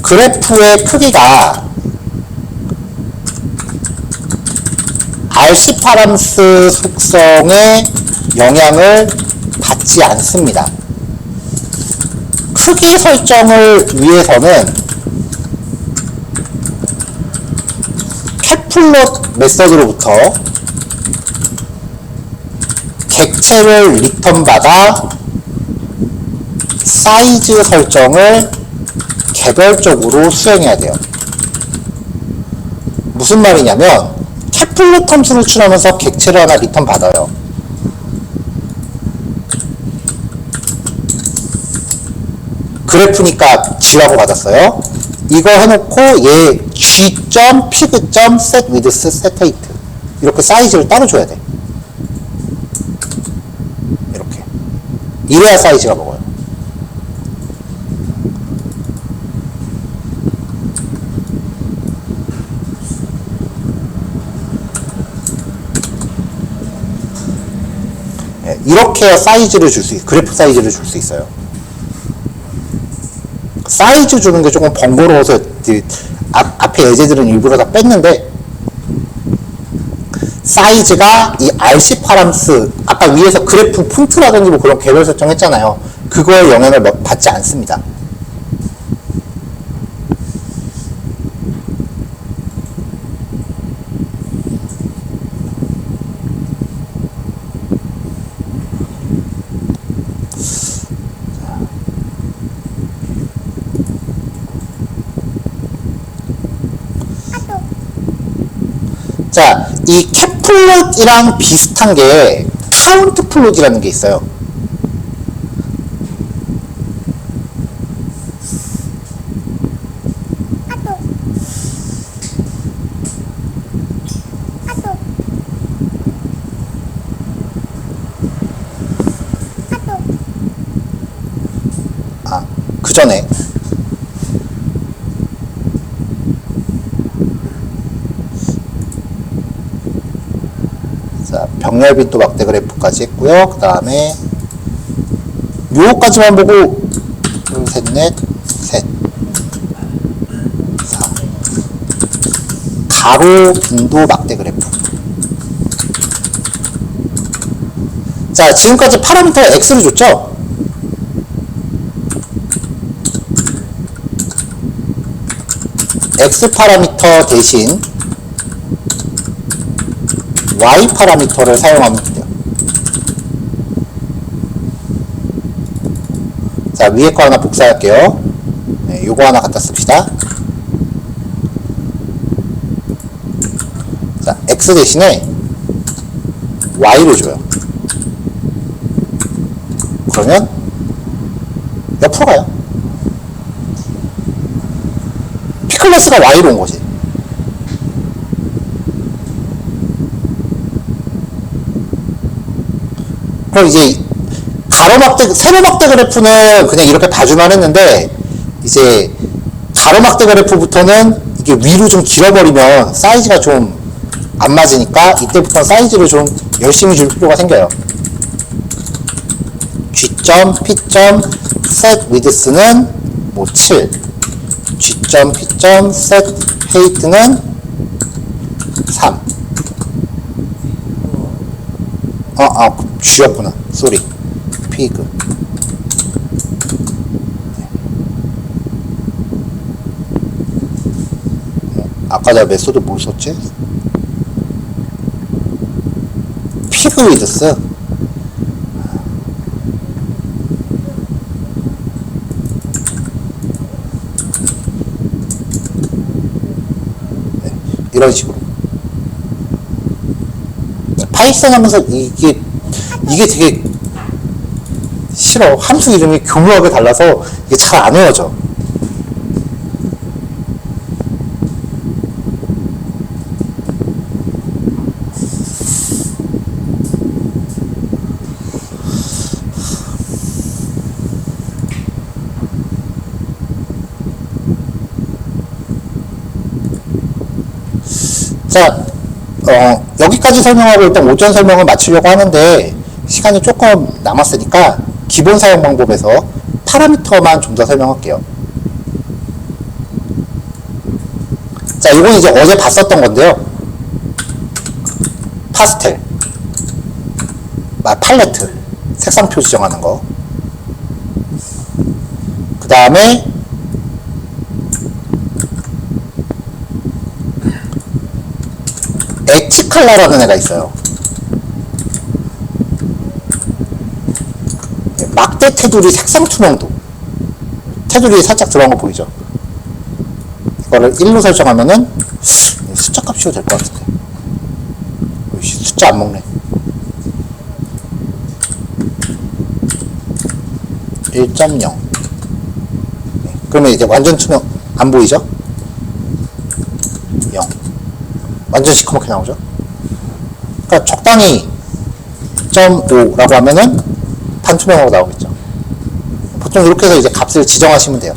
그래프의 크기가 R18 함수 속성에 영향을 받지 않습니다. 크기 설정을 위해서는 캡플롯 메서드로부터 객체를 리턴받아 사이즈 설정을 개별적으로 수행해야 돼요. 무슨 말이냐면 캡플롯 함수를 출하면서 객체를 하나 리턴 받아요. 그래프니까 G라고 받았어요. 이거 해놓고 얘 G.pig.setWidth setHeight 이렇게 사이즈를 따로 줘야 돼. 이렇게. 이래야 사이즈가 먹어요. 이렇게 해야 사이즈를 그래프 사이즈를 줄 수 있어요. 사이즈 주는 게 조금 번거로워서 앞에 예제들은 일부러 다 뺐는데, 사이즈가 이 RC 파람스, 아까 위에서 그래프 폰트라든지 뭐 그런 개별 설정했잖아요. 그거에 영향을 받지 않습니다. 자, 이 캡플롯이랑 비슷한 게 카운트 플롯이라는 게 있어요. 그 전에 자, 병렬빈도 막대 그래프까지 했고요. 그 다음에 요거까지만 보고 둘, 셋, 넷, 셋, 4 가로 빈도 막대 그래프. 자, 지금까지 파라미터 x를 줬죠? x 파라미터 대신 y 파라미터를 사용하면 돼요. 자, 위에 거 하나 복사할게요. 네, 요거 하나 갖다 씁시다. 자, x 대신에 y를 줘요. 그러면 옆으로 가요. P클래스가 y로 온 거지. 그럼 이제 가로막대, 세로막대 그래프는 그냥 이렇게 봐주만 했는데, 이제 가로막대 그래프부터는 이게 위로 좀 길어버리면 사이즈가 좀 안 맞으니까 이때부터 사이즈를 좀 열심히 줄 필요가 생겨요. G점, P점, set width는 뭐 7, G점, P점, set height는 3. G였구나. 쏘리. 피그. 아까 내가 메소드 뭘 썼지? 피그 위드스. 네, 이런 식으로. 파이썬 하면서 이게 되게 싫어. 함수 이름이 교묘하게 달라서 이게 잘 안 외워져. 자, 여기까지 설명하고 일단 오전 설명을 마치려고 하는데 시간이 조금 남았으니까 기본 사용 방법에서 파라미터만 좀 더 설명할게요. 자, 이건 이제 어제 봤었던 건데요. 파스텔, 팔레트, 색상표 지정하는 거. 그 다음에 엣지 컬러라는 애가 있어요. 막대 테두리 색상 투명도. 테두리에 살짝 들어간 거 보이죠? 이거를 1로 설정하면은 숫자 값이도 될 것 같은데. 숫자 안 먹네. 1.0. 그러면 이제 완전 투명 안 보이죠? 0. 완전 시커멓게 나오죠? 그러니까 적당히 2.5라고 하면은 반투명하고 나오겠죠. 보통 이렇게 해서 이제 값을 지정하시면 돼요.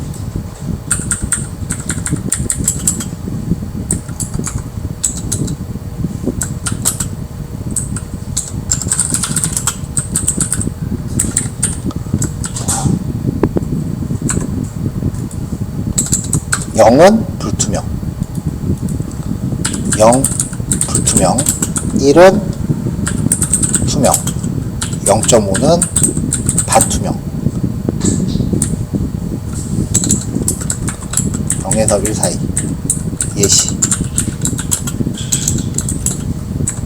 0은 불투명, 0 불투명, 1은 투명, 0.5는 반투명, 0에서 1 사이 예시.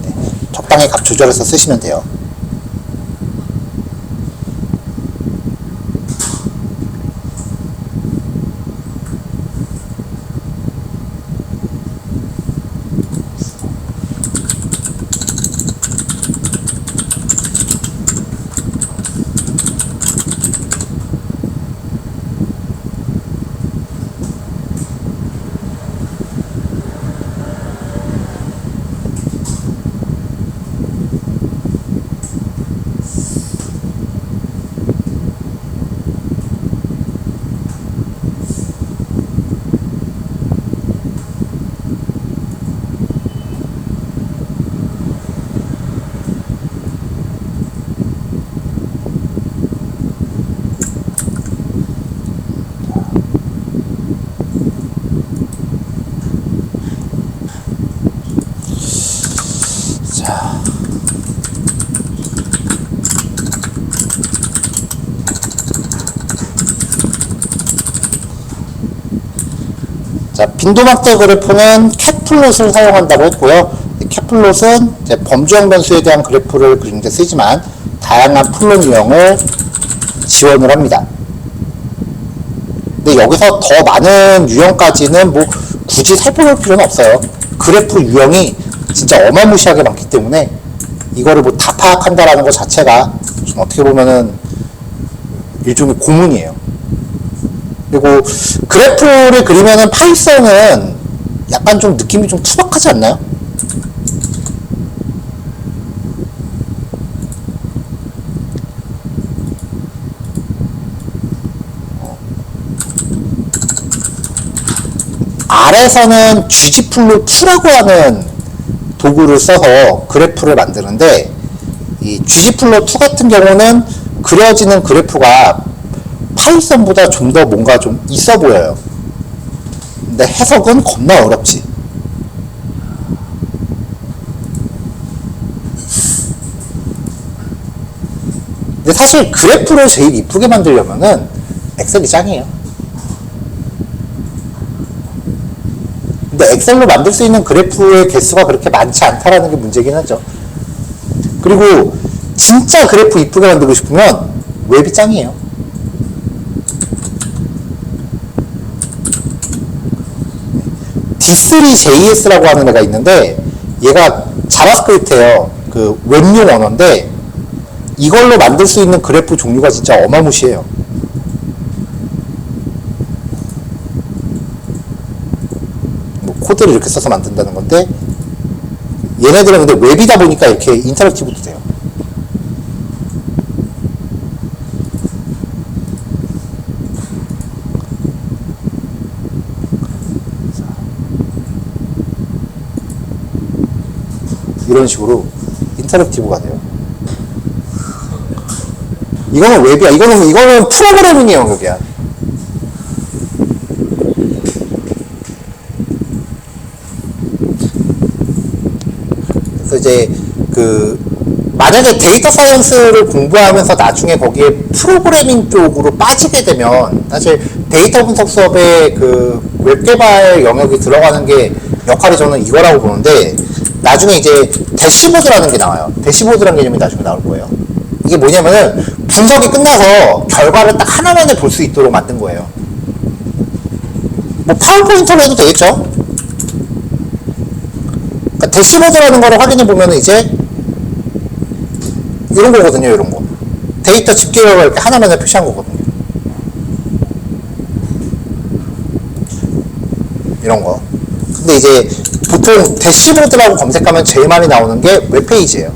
네, 적당히 값 조절해서 쓰시면 돼요. 자, 빈도막대 그래프는 캡플롯을 사용한다고 했고요. 캡플롯은 이제 범주형 변수에 대한 그래프를 그리는 데 쓰지만 다양한 플롯 유형을 지원을 합니다. 근데 여기서 더 많은 유형까지는 뭐 굳이 살펴볼 필요는 없어요. 그래프 유형이 진짜 어마무시하게 많기 때문에 이거를 뭐 다 파악한다라는 것 자체가 좀 어떻게 보면은 일종의 고문이에요. 그리고 그래프를 그리면은 파이썬은 약간 좀 느낌이 좀 투박하지 않나요? R에서는 ggplot2라고 하는 도구를 써서 그래프를 만드는데, 이 ggplot2 같은 경우는 그려지는 그래프가 파이썬보다 좀 더 뭔가 좀 있어 보여요. 근데 해석은 겁나 어렵지. 근데 사실 그래프를 제일 이쁘게 만들려면은 엑셀이 짱이에요. 근데 엑셀로 만들 수 있는 그래프의 개수가 그렇게 많지 않다라는 게 문제긴 하죠. 그리고 진짜 그래프 이쁘게 만들고 싶으면 웹이 짱이에요. D3JS라고 하는 애가 있는데 얘가 자바스크립트예요. 그 웹용 언어인데 이걸로 만들 수 있는 그래프 종류가 진짜 어마무시해요. 뭐 코드를 이렇게 써서 만든다는 건데 얘네들은 근데 웹이다 보니까 이렇게 인터랙티브도 돼요. 이런 식으로 인터랙티브가 돼요. 이거는 웹이야. 이거는 프로그래밍의 영역이야. 그래서 이제 만약에 데이터 사이언스를 공부하면서 나중에 거기에 프로그래밍 쪽으로 빠지게 되면 사실 데이터 분석 수업에 웹 개발 영역이 들어가는 게 역할이 저는 이거라고 보는데, 나중에 이제 대시보드라는 게 나와요. 대시보드라는 개념이 나중에 나올 거예요. 이게 뭐냐면은 분석이 끝나서 결과를 딱 하나만에 볼 수 있도록 만든 거예요. 뭐 파워포인트로 해도 되겠죠? 그러니까 대시보드라는 거를 확인해 보면은 이제 이런 거거든요. 이런 거. 데이터 집계력을 이렇게 하나만에 표시한 거거든요. 이런 거. 근데 이제 보통 대시보드라고 검색하면 제일 많이 나오는 게 웹페이지예요.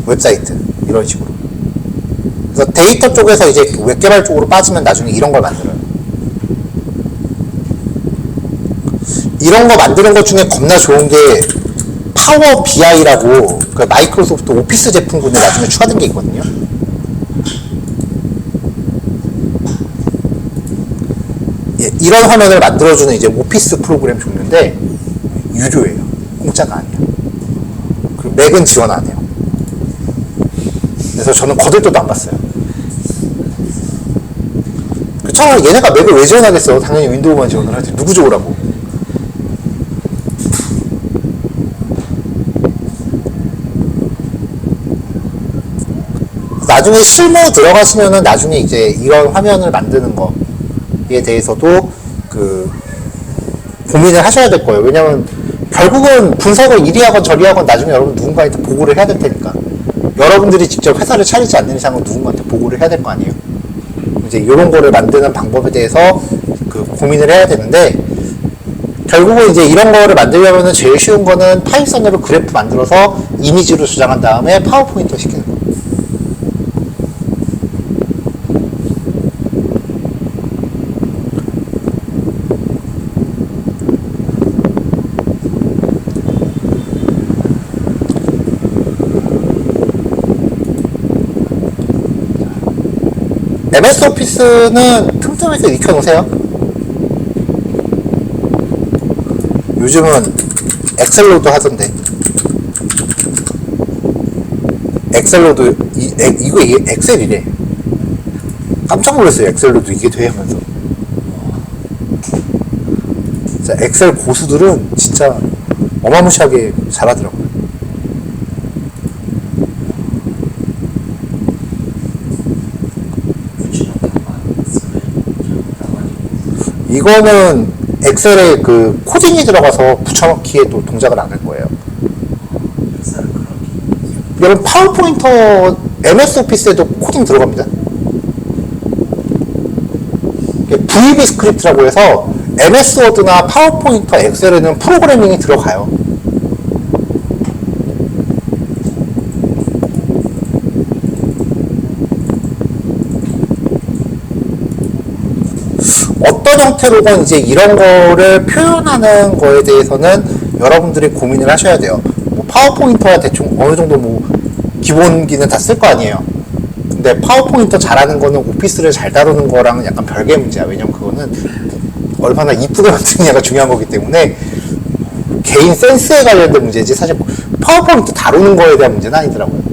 웹사이트. 이런 식으로. 그래서 데이터 쪽에서 이제 웹 개발 쪽으로 빠지면 나중에 이런 걸 만들어요. 이런 거 만드는 것 중에 겁나 좋은 게 파워 BI라고 그 마이크로소프트 오피스 제품군에 나중에 추가된 게 있거든요. 이런 화면을 만들어주는 이제 오피스 프로그램 종류인데 유료예요. 공짜가 아니에요. 그리고 맥은 지원 안 해요. 그래서 저는 거들떠도 안 봤어요. 그쵸? 얘네가 맥을 왜 지원하겠어? 당연히 윈도우만 지원을 하지. 누구 좋으라고? 나중에 실무 들어가시면은 나중에 이제 이런 화면을 만드는 거에 대해서도 그 고민을 하셔야 될 거예요. 왜냐면 결국은 분석을 이리 하건 저리 하건 나중에 여러분 누군가한테 보고를 해야 될 테니까. 여러분들이 직접 회사를 차리지 않는 이상은 누군가한테 보고를 해야 될 거 아니에요. 이제 이런 거를 만드는 방법에 대해서 그 고민을 해야 되는데, 결국은 이제 이런 거를 만들려면은 제일 쉬운 거는 파이썬으로 그래프 만들어서 이미지로 저장한 다음에 파워포인터 시키는 거. MS 오피스는 틈틈에서 익혀놓으세요. 요즘은 엑셀로도 하던데. 엑셀로도 이거 엑셀이래. 깜짝 놀랐어요. 엑셀로도 이게 돼 하면서. 진짜 엑셀 고수들은 진짜 어마무시하게 잘하더라고요. 이거는 엑셀에 그 코딩이 들어가서 붙여넣기에 또 동작을 안 할 거예요. 여러분 파워포인터 MS 오피스에도 코딩 들어갑니다. VB 스크립트라고 해서 MS 워드나 파워포인터 엑셀에는 프로그래밍이 들어가요. 어떤 형태로건 이제 이런 거를 표현하는 거에 대해서는 여러분들이 고민을 하셔야 돼요. 뭐 파워포인터가 대충 어느 정도 뭐 기본기는 다 쓸 거 아니에요. 근데 파워포인터 잘하는 거는 오피스를 잘 다루는 거랑은 약간 별개의 문제야. 왜냐면 그거는 얼마나 이쁘게 만드느냐가 중요한 거기 때문에 개인 센스에 관련된 문제지 사실 파워포인트 다루는 거에 대한 문제는 아니더라고요.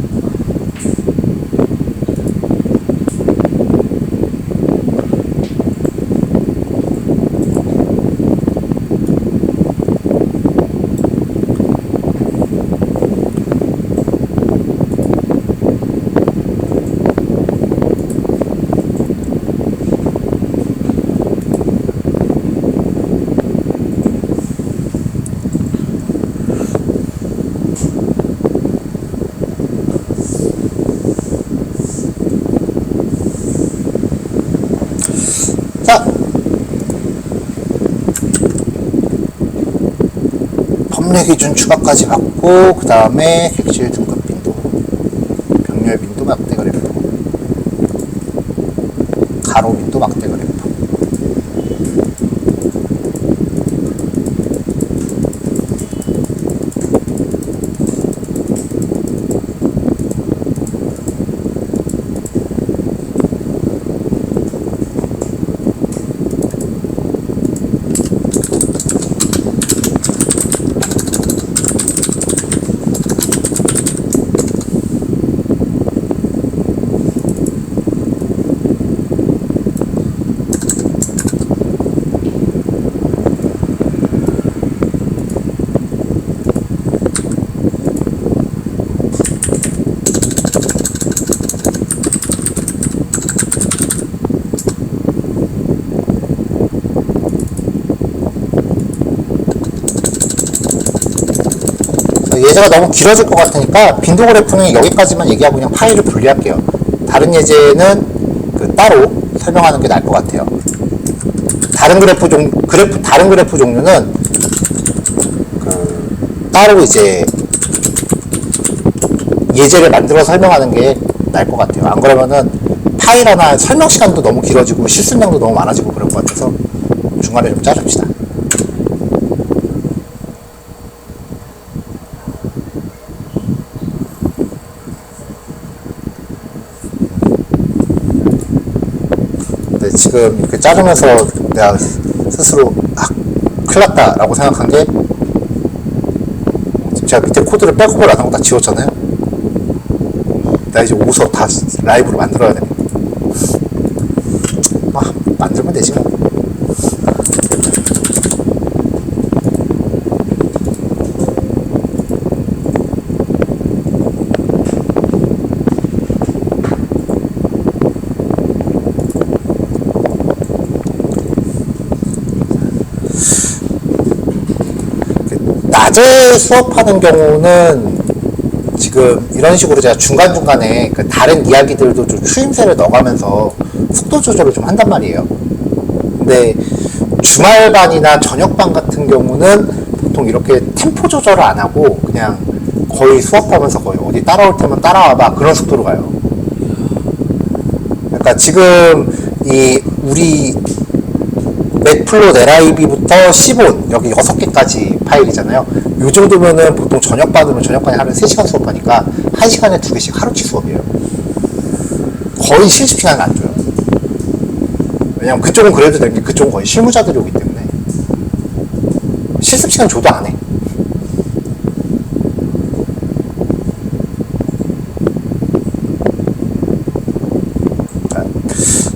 자, 법례 기준 추가까지 받고 그 다음에 객실 등급 빈도, 병렬 빈도 막대 그래프, 가로 빈도 막대 그래프. 예제가 너무 길어질 것 같으니까 빈도 그래프는 여기까지만 얘기하고 그냥 파일을 분리할게요. 다른 예제는 그 따로 설명하는 게 나을 것 같아요. 다른 그래프 종류는 그 따로 이제 예제를 만들어서 설명하는 게 나을 것 같아요. 안 그러면은 파일 하나 설명 시간도 너무 길어지고 실습량도 너무 많아지고 그럴 것 같아서 중간에 좀 자릅시다. 지금 이렇게 자르면서 내가 스스로 큰일 났다라고 생각한 게, 지금 제가 밑에 코드를 백업을 안 하고 다 지웠잖아요. 나 이제 오서 다 라이브로 만들어야 됩니다. 만들면 되지 뭐. 낮에 수업하는 경우는 지금 이런 식으로 제가 중간중간에 그 다른 이야기들도 좀 추임새를 넣어가면서 속도 조절을 좀 한단 말이에요. 근데 주말반이나 저녁반 같은 경우는 보통 이렇게 템포 조절을 안 하고 그냥 거의 수업하면서 거의 어디 따라올 테면 따라와봐 그런 속도로 가요. 그러니까 지금 이 우리 맥플롯 LIB부터 시본 여기 6개까지 파일이잖아요. 요 정도면은 보통 저녁반으로 저녁반에 하루에 3시간 수업하니까 1시간에 2개씩 하루치 수업이에요. 거의 실습 시간을 안 줘요. 왜냐면 그쪽은 그래도 되는 게 그쪽은 거의 실무자들이 오기 때문에 실습 시간 줘도 안 해.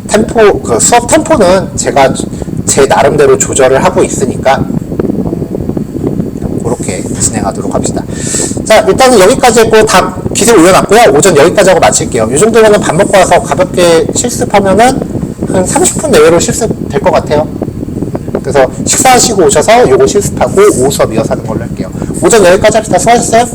템포, 그 수업 템포는 제가 제 나름대로 조절을 하고 있으니까 그렇게 진행하도록 합시다. 자, 일단은 여기까지 했고 다 기술 올려놨고요. 오전 여기까지 하고 마칠게요. 이 정도면은 밥 먹고 와서 가볍게 실습하면은 한 30분 내외로 실습 될 것 같아요. 그래서 식사하시고 오셔서 요거 실습하고 오후 수업 이어서 하는 걸로 할게요. 오전 여기까지 합시다. 수고하셨어요.